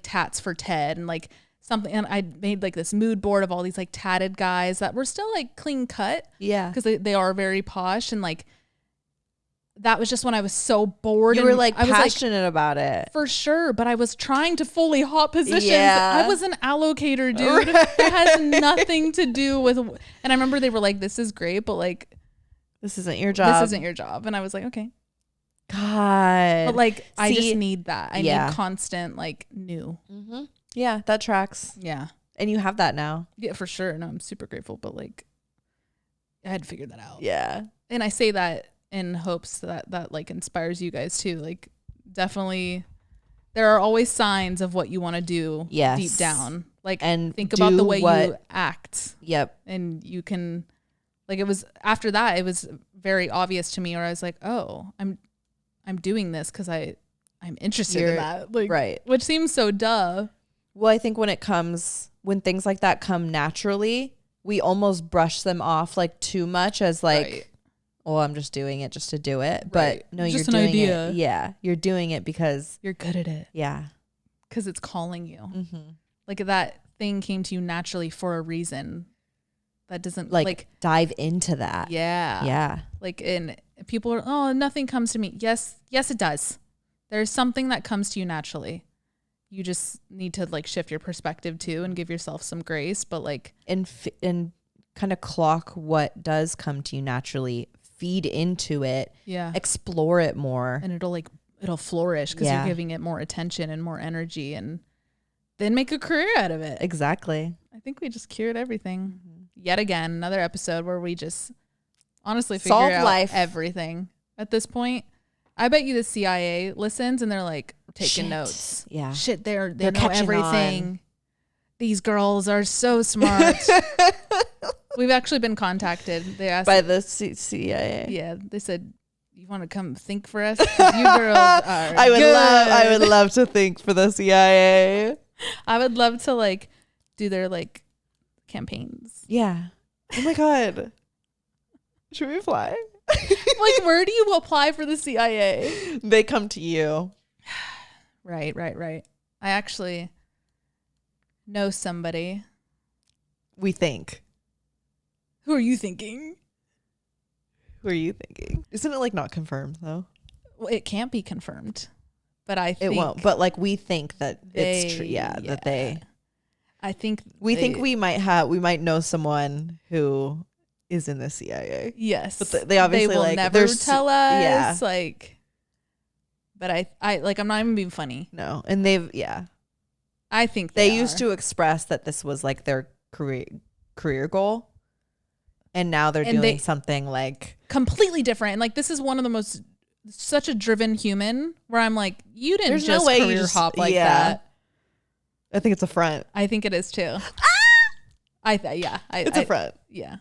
tats for Ted and like something, and I made like this mood board of all these like tatted guys that were still like clean cut. Yeah. Because they are very posh, and like that was just when I was so bored. You were like I was passionate about it. For sure, but I was trying to fully hot positions. Yeah. I was an allocator, dude. It has nothing to do with, and I remember they were like, this is great, but like this isn't your job. This isn't your job. And I was like, okay. God. But like, I just need that. I yeah. need constant like new. Mm-hmm. Yeah, that tracks. Yeah. And you have that now. Yeah, for sure. No, I'm super grateful, but like I had to figure that out. Yeah. And I say that in hopes that like inspires you guys too. Like definitely there are always signs of what you want to do deep down. Like, and think about the way you act. Yep. And you can, like, it was after that, it was very obvious to me, where I was like, oh, I'm doing this because I'm interested in that. Like, right. Which seems so duh. Well, I think when things like that come naturally, we almost brush them off like too much as like, right. Oh, I'm just doing it just to do it. Right. But no, you're doing it. Yeah. You're doing it because you're good at it. Yeah. Because it's calling you. Mm-hmm. Like that thing came to you naturally for a reason. That doesn't like dive into that. Yeah. Yeah. Like, and people are, oh, nothing comes to me. Yes, it does. There's something that comes to you naturally. You just need to like shift your perspective too and give yourself some grace, but like and kind of clock what does come to you naturally, feed into it, explore it more, and it'll flourish because you're giving it more attention and more energy. And then make a career out of it. Exactly. I think we just cured everything. Yet again, another episode where we just honestly figure Solve out life. everything at this point. I bet you the CIA listens and they're like taking notes. Yeah. Shit, they know catching everything. on. These girls are so smart. We've actually been contacted. They asked By the CIA. Yeah, they said, "You want to come think for us? 'Cause you girls are I would love to think for the CIA. I would love to like do their like campaigns. Yeah. Oh my God. Should we fly? Like, where do you apply for the CIA? They come to you. Right. I actually know somebody. We think. Who are you thinking? Who are you thinking? Isn't it like not confirmed though? Well, it can't be confirmed, but I think It won't. But like we think that it's true. Yeah, that they. I think We think we might know someone who is in the CIA. Yes, But they obviously will like never tell us. Yeah. Like, but I like I'm not even being funny. No, and I think they used to express that this was like their career goal, and now they're doing something like completely different. And like this is one of the most such a driven human where I'm like, you didn't There's just no way you career just- hop like yeah. that. I think it's a front. I think it is too. It's a front. Yeah.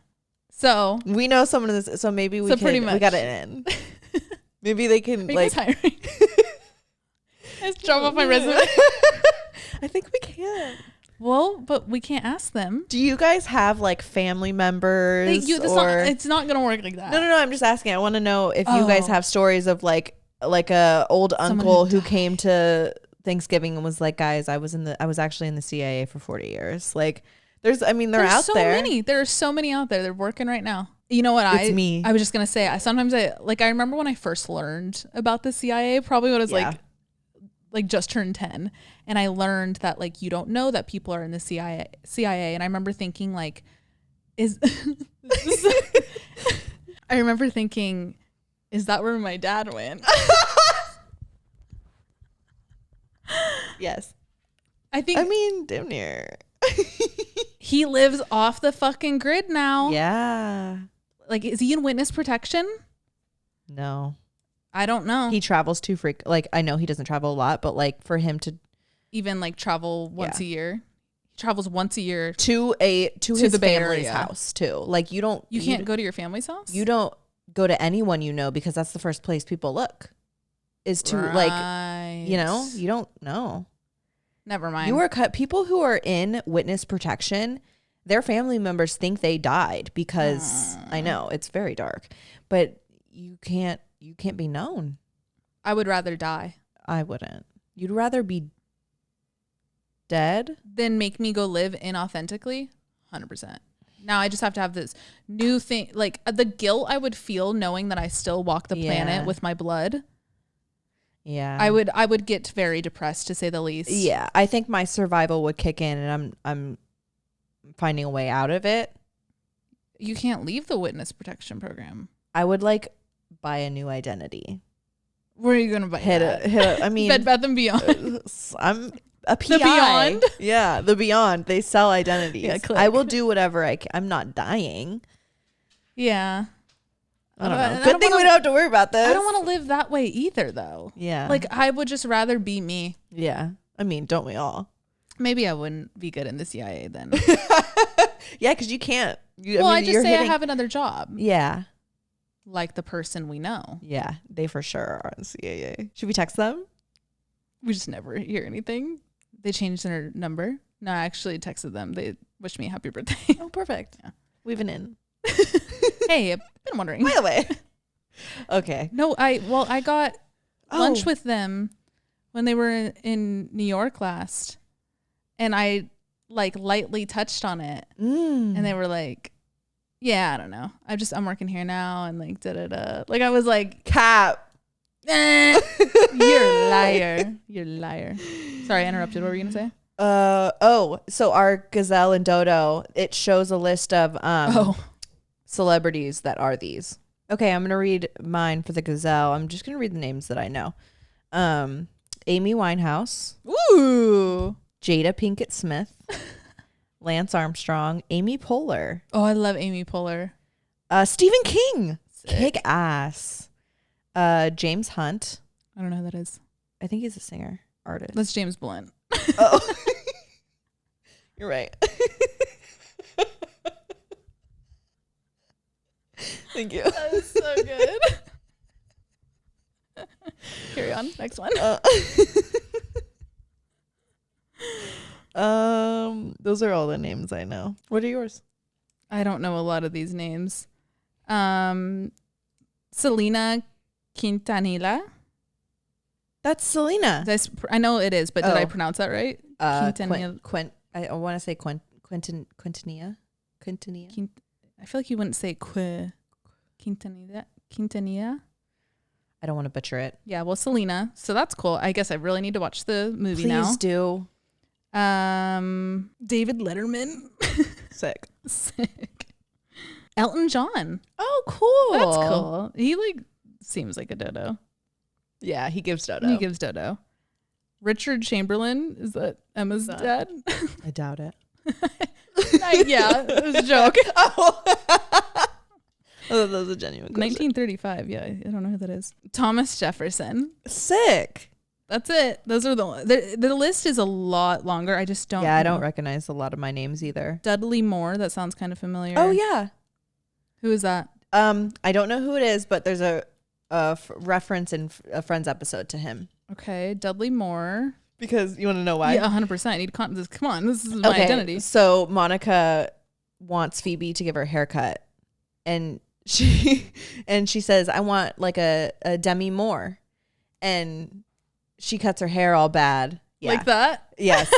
So We know someone in this, so maybe we pretty much. we got it in. Maybe they can are you like. guys hiring? Let's drop off my resume. I think we can. Well, but we can't ask them. Do you guys have like family members? It's not gonna work like that. No. I'm just asking. I want to know if you guys have stories of like a old uncle who came to Thanksgiving and was like, guys, I was actually in the CIA for 40 years. Like, they're out so there. Many. There are so many out there. They're working right now. You know what? It's me. I was just gonna say. I remember when I first learned about the CIA. Probably when I was like just turned 10, and I learned that like you don't know that people are in the CIA. And I remember thinking like, I remember thinking, is that where my dad went? Yes. I think. Damn near. He lives off the fucking grid now. Yeah. Like, is he in witness protection? No. I don't know. He travels too like, I know he doesn't travel a lot, but like for him to even like travel once a year. He travels once a year to his the Bay family's Area. house too. Like you can't go to your family's house? You don't go to anyone you know because that's the first place people look. Is to like, you don't know. Never mind. You are people who are in witness protection, their family members think they died because I know it's very dark, but you can't be known. I would rather die. I wouldn't. You'd rather be dead than make me go live inauthentically. 100%. Now I just have to have this new thing, like the guilt I would feel knowing that I still walk the planet with my blood. Yeah. I would get very depressed, to say the least. Yeah. I think my survival would kick in and I'm finding a way out of it. You can't leave the witness protection program. I would like buy a new identity. Where are you going to buy that? I mean, Bed Bath & Beyond. I'm a PI. The Beyond? Yeah, the Beyond. They sell identities. Yeah, click. I will do whatever I can. I'm not dying. Yeah. I don't know. Good thing we don't have to worry about this. I don't want to live that way either, though. Yeah. Like, I would just rather be me. Yeah. I mean, don't we all? Maybe I wouldn't be good in the CIA then. Yeah, because you can't. I just say I have another job. Yeah. Like the person we know. Yeah, they for sure are in CIA. Should we text them? We just never hear anything. They changed their number. No, I actually texted them. They wished me a happy birthday. Oh, perfect. Yeah. We've been in. Hey, I've been wondering. By the way. Okay. No, I got lunch with them when they were in New York last, and I like lightly touched on it, and they were like, "Yeah, I don't know. I'm working here now," and like da. Like I was like, "Cap, you're a liar. You're a liar." Sorry, I interrupted. What were you gonna say? So our Gazelle and Dodo, it shows a list of celebrities that are these. Okay, I'm gonna read mine for the Gazelle. I'm just gonna read the names that I know. Amy Winehouse. Ooh. Jada Pinkett Smith, Lance Armstrong, Amy Poehler, Oh, I love Amy Poehler. Stephen King, Sick. kick ass, James Hunt. I don't know who that is. I think he's a singer artist. That's James Blunt. Oh, you're right. Thank you. That was so good. Carry on. Next one. Those are all the names I know. What are yours? I don't know a lot of these names. Selena Quintanilla. That's Selena. I know it is, but did I Oh. pronounce that right? Quintanilla. I want to say Quintanilla. I feel like you wouldn't say Quintanilla. I don't want to butcher it. Yeah, well, Selena. So that's cool. I guess I really need to watch the movie now. Please do. David Letterman. Sick. Sick. Elton John. Oh, cool. That's cool. He seems like a dodo. Yeah, he gives Dodo. He gives dodo. Richard Chamberlain, is that Emma's dad? I doubt it. Yeah, it was a joke. Oh, that was a genuine question. 1935. Yeah, I don't know who that is. Thomas Jefferson. Sick. That's it. Those are the list is a lot longer. I just don't. Yeah, I know. don't recognize a lot of my names either. Dudley Moore. That sounds kind of familiar. Oh yeah. Who is that? I don't know who it is, but there's a reference in a Friends episode to him. Okay, Dudley Moore. Because you want to know why? Yeah, 100%. I need come on, this is my identity. So Monica wants Phoebe to give her a haircut, and she says, "I want like a Demi Moore," and she cuts her hair all bad. Yeah. Like that? Yes.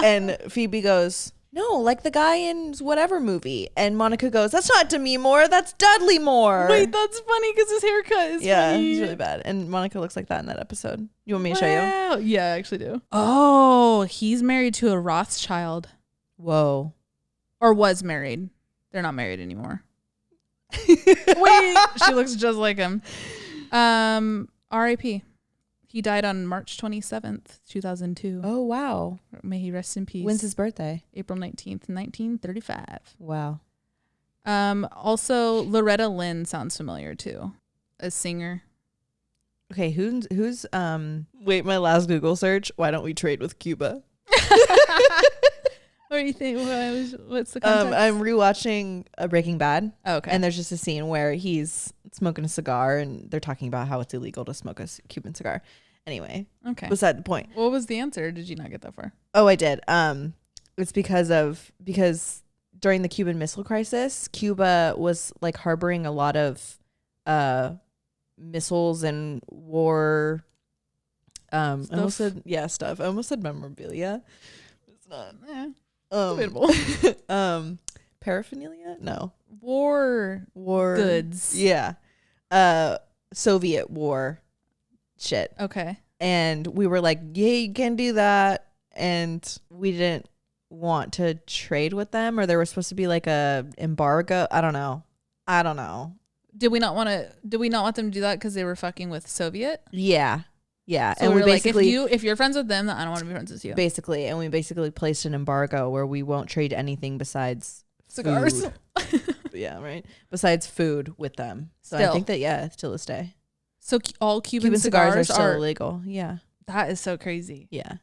And Phoebe goes, "No, like the guy in whatever movie." And Monica goes, "That's not Demi Moore, that's Dudley Moore." Wait, that's funny because his haircut is yeah, funny. he's really bad. And Monica looks like that in that episode. You want me to show you? Wow. Yeah, I actually do. Oh, he's married to a Rothschild. Whoa. Or was married. They're not married anymore. Wait, she looks just like him. R.I.P. He died on March 27th, 2002. Oh, wow. May he rest in peace. When's his birthday? April 19th, 1935. Wow. Also, Loretta Lynn sounds familiar too. A singer. Okay, who's wait, my last Google search, why don't we trade with Cuba? What do you think? What's the context? I'm rewatching Breaking Bad. Oh, okay. And there's just a scene where he's smoking a cigar and they're talking about how it's illegal to smoke a Cuban cigar. Anyway, okay. beside the point. What was the answer? Did you not get that far? Oh, I did. It's because during the Cuban Missile Crisis, Cuba was like harboring a lot of missiles and war. I almost said stuff. I almost said memorabilia. It's not. Yeah. Debatable. Paraphernalia? No. War goods. Yeah. Soviet war shit. Okay. And we were like, yeah, you can do that. And we didn't want to trade with them, or there was supposed to be like a embargo. I don't know. Did we not want them to do that because they were fucking with Soviet? Yeah. Yeah. So and we basically, like, if you're friends with them, then I don't want to be friends with you. basically, and we basically placed an embargo where we won't trade anything besides Cigars. food. Yeah, right. Besides food with them. So I Still. think that, till this day. So all Cuban cigars are cigars still illegal. Yeah. That is so crazy. Yeah.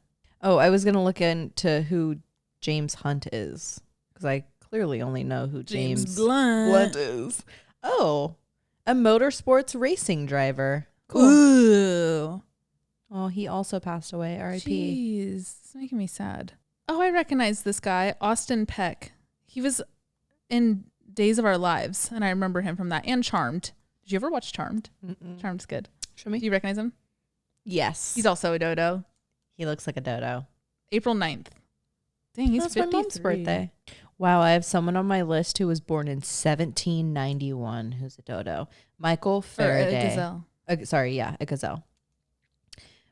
Oh, I was going to look into who James Hunt is, because I clearly only know who James Blunt is. Oh, a motorsports racing driver. Cool. Ooh. Oh, he also passed away. R.I.P. Jeez, it's making me sad. Oh, I recognize this guy, Austin Peck. He was in Days of Our Lives, and I remember him from that. And Charmed. Did you ever watch Charmed? Mm-mm. Charmed's good. Show me. Do you recognize him? Yes. He's also a dodo. He looks like a dodo. April 9th. Dang, he's That's 53. my mom's birthday. Wow, I have someone on my list who was born in 1791 who's a dodo. Michael Or Faraday. a gazelle. A gazelle.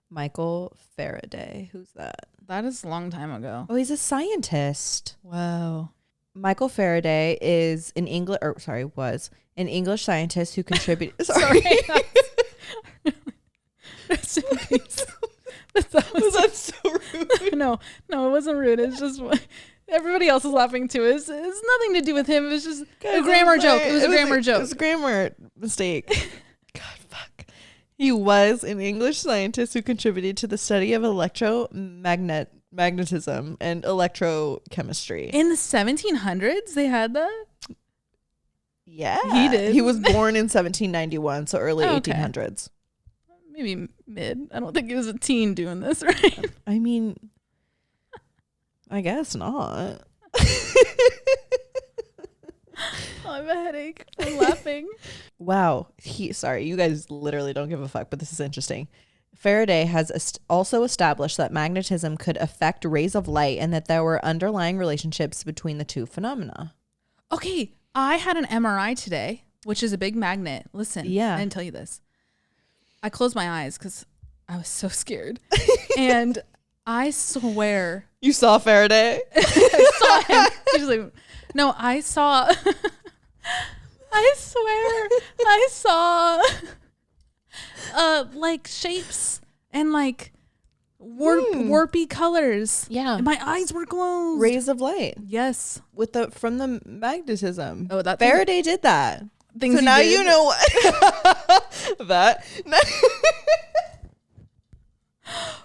Michael Faraday. Who's that? That is a long time ago. Oh, he's a scientist. Wow. Michael Faraday is was an English scientist who contributed. Sorry. Rest in peace. Was that so rude? No, it wasn't rude. It's just everybody else was laughing too. It's nothing to do with him. It was just a grammar joke. It was a grammar joke. It was a grammar mistake. God, fuck. He was an English scientist who contributed to the study of magnetism and electrochemistry. In the 1700s, they had that? Yeah. He did. He was born in 1791, so early 1800s. Maybe mid. I don't think he was a teen doing this, right? I mean, I guess not. I have a headache from laughing. Wow. Sorry, you guys literally don't give a fuck, but this is interesting. Faraday has also established that magnetism could affect rays of light and that there were underlying relationships between the two phenomena. Okay, I had an MRI today, which is a big magnet. Listen, Yeah. I didn't tell you this. I closed my eyes because I was so scared. And I swear. You saw Faraday? I saw him. Usually, no, I saw. I swear. I saw like shapes and like warpy colors. Yeah. My eyes were closed. Rays of light Yes. from the magnetism. Oh, that Faraday did that. Things So he now did. you know what that.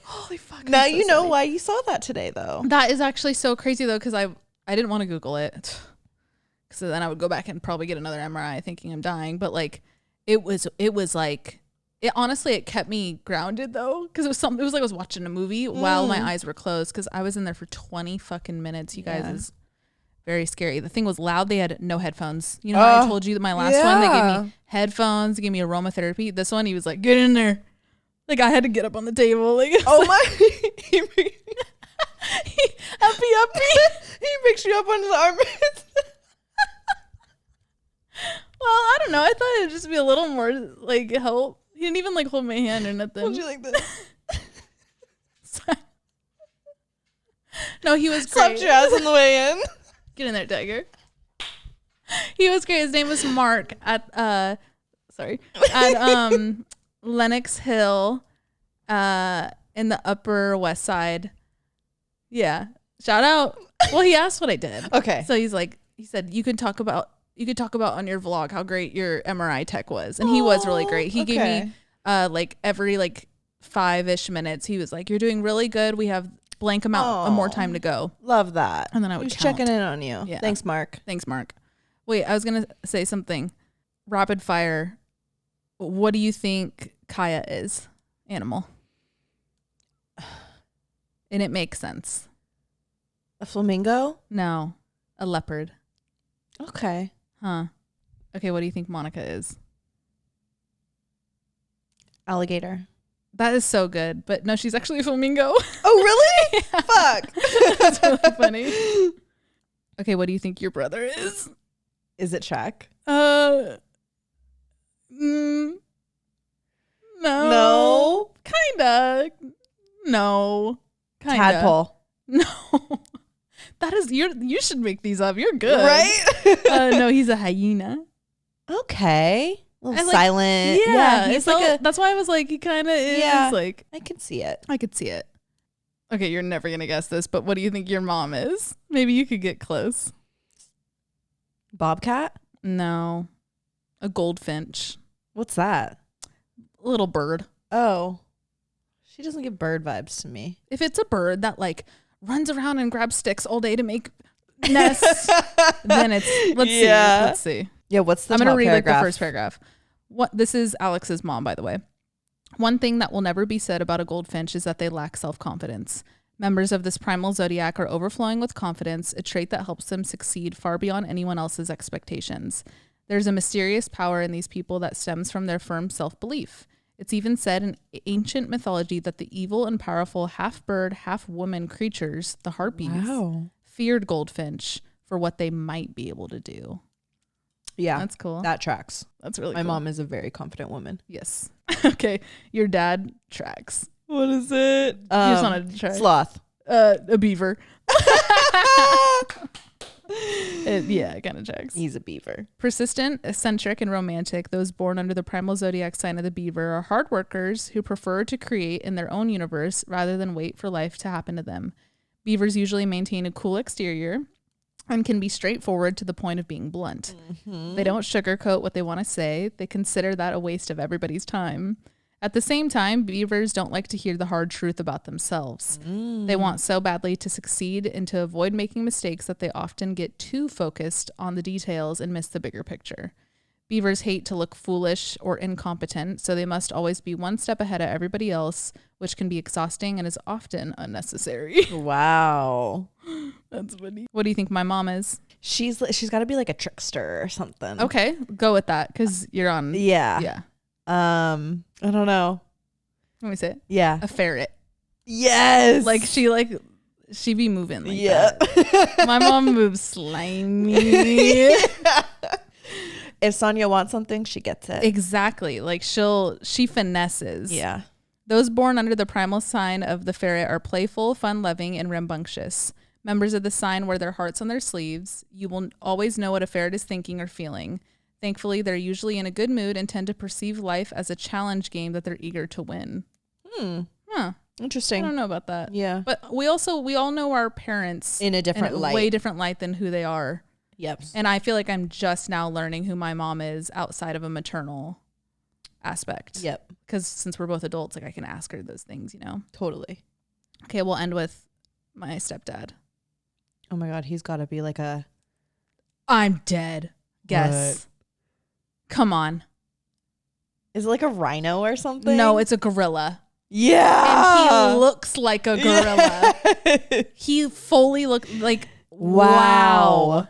Holy fuck. Now I'm so you know sorry. why you saw that today, though. That is actually so crazy though, because I didn't want to Google it, because then I would go back and probably get another MRI thinking I'm dying. But like, it was like, it honestly, it kept me grounded though, because it was like I was watching a movie while my eyes were closed, because I was in there for 20 fucking minutes. You guys, is very scary. The thing was loud. They had no headphones. You know how I told you that my last one, they gave me headphones, they gave me aromatherapy. This one, he was like, get in there. Like I had to get up on the table. Like, Oh my! He uppy. he picks you up on his armpits. Well, I don't know. I thought it'd just be a little more like help. He didn't even like hold my hand or nothing. Hold you like this. No, he was great. Slapped your ass on the way in. Get in there, Tiger. He was great. His name was Mark at Lenox Hill, in the Upper West Side. Yeah. Shout out. Well, he asked what I did. Okay. So he said you could talk about on your vlog how great your MRI tech was. And he was really great. He gave me like every like 5-ish minutes. He was like, you're doing really good. We have blank amount of more time to go. Love that. And then I would He's count. checking in on you. Yeah. Thanks, Mark. Thanks, Mark. Wait, I was going to say something. Rapid fire. What do you think Kaya is? Animal. And it makes sense. A flamingo? No, a leopard. Okay. Huh. Okay, what do you think Monica is? Alligator. That is so good. But no, she's actually a flamingo. Oh, really? Fuck. That's really funny. Okay, what do you think your brother is? Is it Shaq? No. No. Kinda. No. Kinda. Tadpole. No. That is you should make these up. You're good. Right? No, he's a hyena. Okay. A little I like- silent. Yeah, He's like that's why I was like, he kind of is. Yeah. Like, I can see it. I could see it. Okay, you're never gonna guess this, but what do you think your mom is? Maybe you could get close. Bobcat? No, a goldfinch, What's that? little bird. Oh. She doesn't give bird vibes to me. If it's a bird that like runs around and grabs sticks all day to make nests, then it's let's see. Yeah, what's the I'm gonna top read paragraph? like the first paragraph. This is Alex's mom, by the way. One thing that will never be said about a goldfinch is that they lack self-confidence. Members of this primal zodiac are overflowing with confidence, a trait that helps them succeed far beyond anyone else's expectations. There's a mysterious power in these people that stems from their firm self-belief. It's even said in ancient mythology that the evil and powerful half-bird, half-woman creatures, the harpies, feared goldfinch for what they might be able to do. Yeah. That's cool. That tracks. That's really My cool. mom is a very confident woman. Yes. Okay. Your dad tracks. What is it? You just wanted to try. Sloth. A beaver. It kind of checks. He's a beaver. Persistent, eccentric, and romantic, those born under the primal zodiac sign of the beaver are hard workers who prefer to create in their own universe rather than wait for life to happen to them. Beavers usually maintain a cool exterior and can be straightforward to the point of being blunt. They don't sugarcoat what they want to say. They consider that a waste of everybody's time. At the same time, beavers don't like to hear the hard truth about themselves. They want so badly to succeed and to avoid making mistakes that they often get too focused on the details and miss the bigger picture. Beavers hate to look foolish or incompetent, so they must always be one step ahead of everybody else, which can be exhausting and is often unnecessary. Wow. That's funny. What do you think my mom is? She's got to be like a trickster or something. Okay, go with that because you're on. Yeah. Yeah. I don't know. Let me say it. Yeah. A ferret. Yes. Like she be moving like yeah. that. My mom moves slimy. If Sonia wants something, she gets it. Exactly. Like she finesses. Yeah. Those born under the primal sign of the ferret are playful, fun-loving, and rambunctious. Members of the sign wear their hearts on their sleeves. You will always know what a ferret is thinking or feeling. Thankfully, they're usually in a good mood and tend to perceive life as a challenge game that they're eager to win. Huh. Interesting. I don't know about that. Yeah. But we all know our parents In a different light. way different light than who they are. Yep. And I feel like I'm just now learning who my mom is outside of a maternal aspect. Yep. Because since we're both adults, like I can ask her those things, you know? Totally. Okay, we'll end with my stepdad. Oh my God, he's got to be like a... I'm dead. Guess. What? Come on. Is it like a rhino or something? No, it's a gorilla. Yeah. And he looks like a gorilla. He fully looks like... Wow.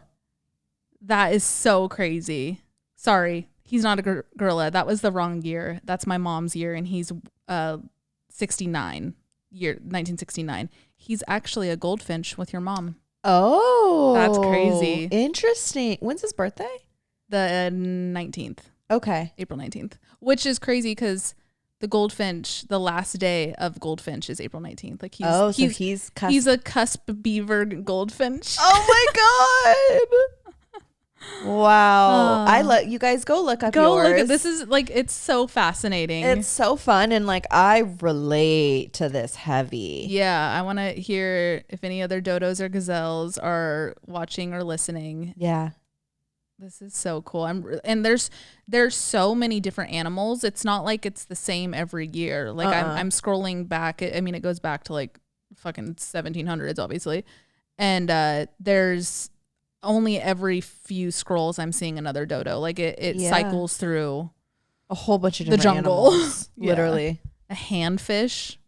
That is so crazy. Sorry, he's not a gorilla. That was the wrong year. That's my mom's year, and he's 1969. He's actually a goldfinch with your mom. Oh. That's crazy. Interesting. When's his birthday? The 19th. Okay. April 19th. Which is crazy because the goldfinch, the last day of goldfinch is April 19th. Like he's a cusp beaver goldfinch. Oh my God. Wow. I let you guys go look up yours. Look at this. Is like, it's so fascinating. It's so fun, and like I relate to this heavy. Yeah, I want to hear if any other dodos or gazelles are watching or listening. Yeah. This is so cool. And there's so many different animals. It's not like it's the same every year. Like I'm scrolling back. I mean, it goes back to like fucking 1700s, obviously. And there's only every few scrolls I'm seeing another dodo. Like it cycles through a whole bunch of the different jungle. Animals, literally. A handfish,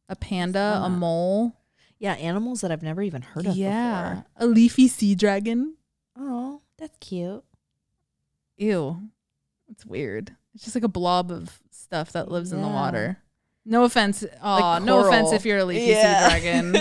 a panda, a mole. Yeah, animals that I've never even heard of before. A leafy sea dragon. Oh, that's cute. Ew. It's weird. It's just like a blob of stuff that lives in the water. No offense. Like no offense if you're a leafy sea dragon.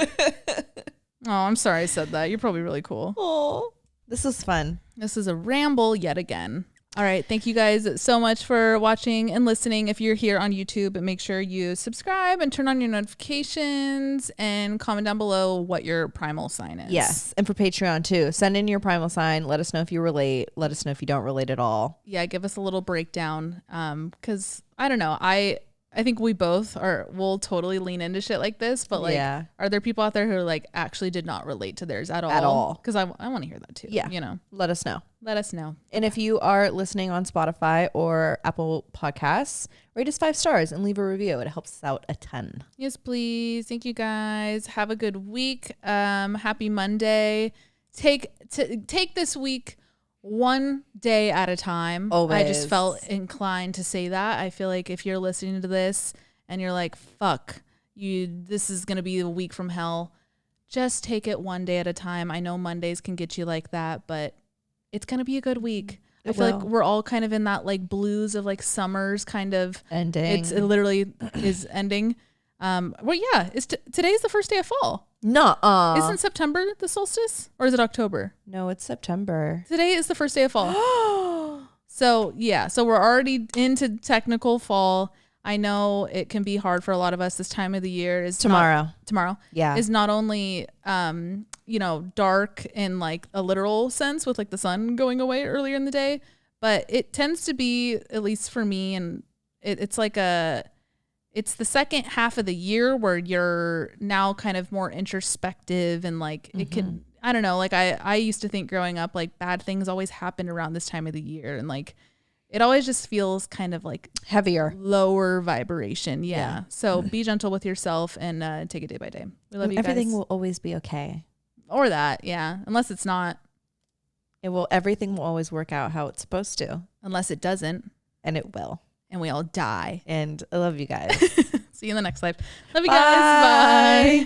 Oh, I'm sorry I said that. You're probably really cool. Oh, this was fun. This is a ramble yet again. All right. Thank you guys so much for watching and listening. If you're here on YouTube, make sure you subscribe and turn on your notifications and comment down below what your primal sign is. Yes. And for Patreon too. Send in your primal sign. Let us know if you relate. Let us know if you don't relate at all. Yeah. Give us a little breakdown. Cause I don't know. I think we both will totally lean into shit like this, but like, are there people out there who like actually did not relate to theirs at all? At all. Cause I want to hear that too. Yeah. You know, let us know. Let us know. And if you are listening on Spotify or Apple Podcasts, rate us 5 stars and leave a review. It helps us out a ton. Yes, please. Thank you guys. Have a good week. Happy Monday. Take this week one day at a time. Always. I just felt inclined to say that. I feel like if you're listening to this and you're like, fuck, this is going to be a week from hell, just take it one day at a time. I know Mondays can get you like that, but it's going to be a good week. I feel like we're all kind of in that like blues of like summer's kind of ending. It literally is ending. Well, yeah, today's the first day of fall. Nuh-uh. Isn't September the solstice or is it October? No, it's September. Today is the first day of fall. So yeah, so we're already into technical fall. I know it can be hard for a lot of us this time of the year. Is tomorrow. Tomorrow. Yeah. Is not only, dark in like a literal sense with like the sun going away earlier in the day, but it tends to be, at least for me, and it's the second half of the year where you're now kind of more introspective and like it can, I don't know, like I used to think growing up like bad things always happened around this time of the year, and like it always just feels kind of like heavier, lower vibration. Yeah. So be gentle with yourself and take it day by day. We love you guys. Everything will always be okay. Or that. Yeah. Unless it's not. Everything will always work out how it's supposed to. Unless it doesn't. And it will. And we all die. And I love you guys. See you in the next life. Love you guys. Bye.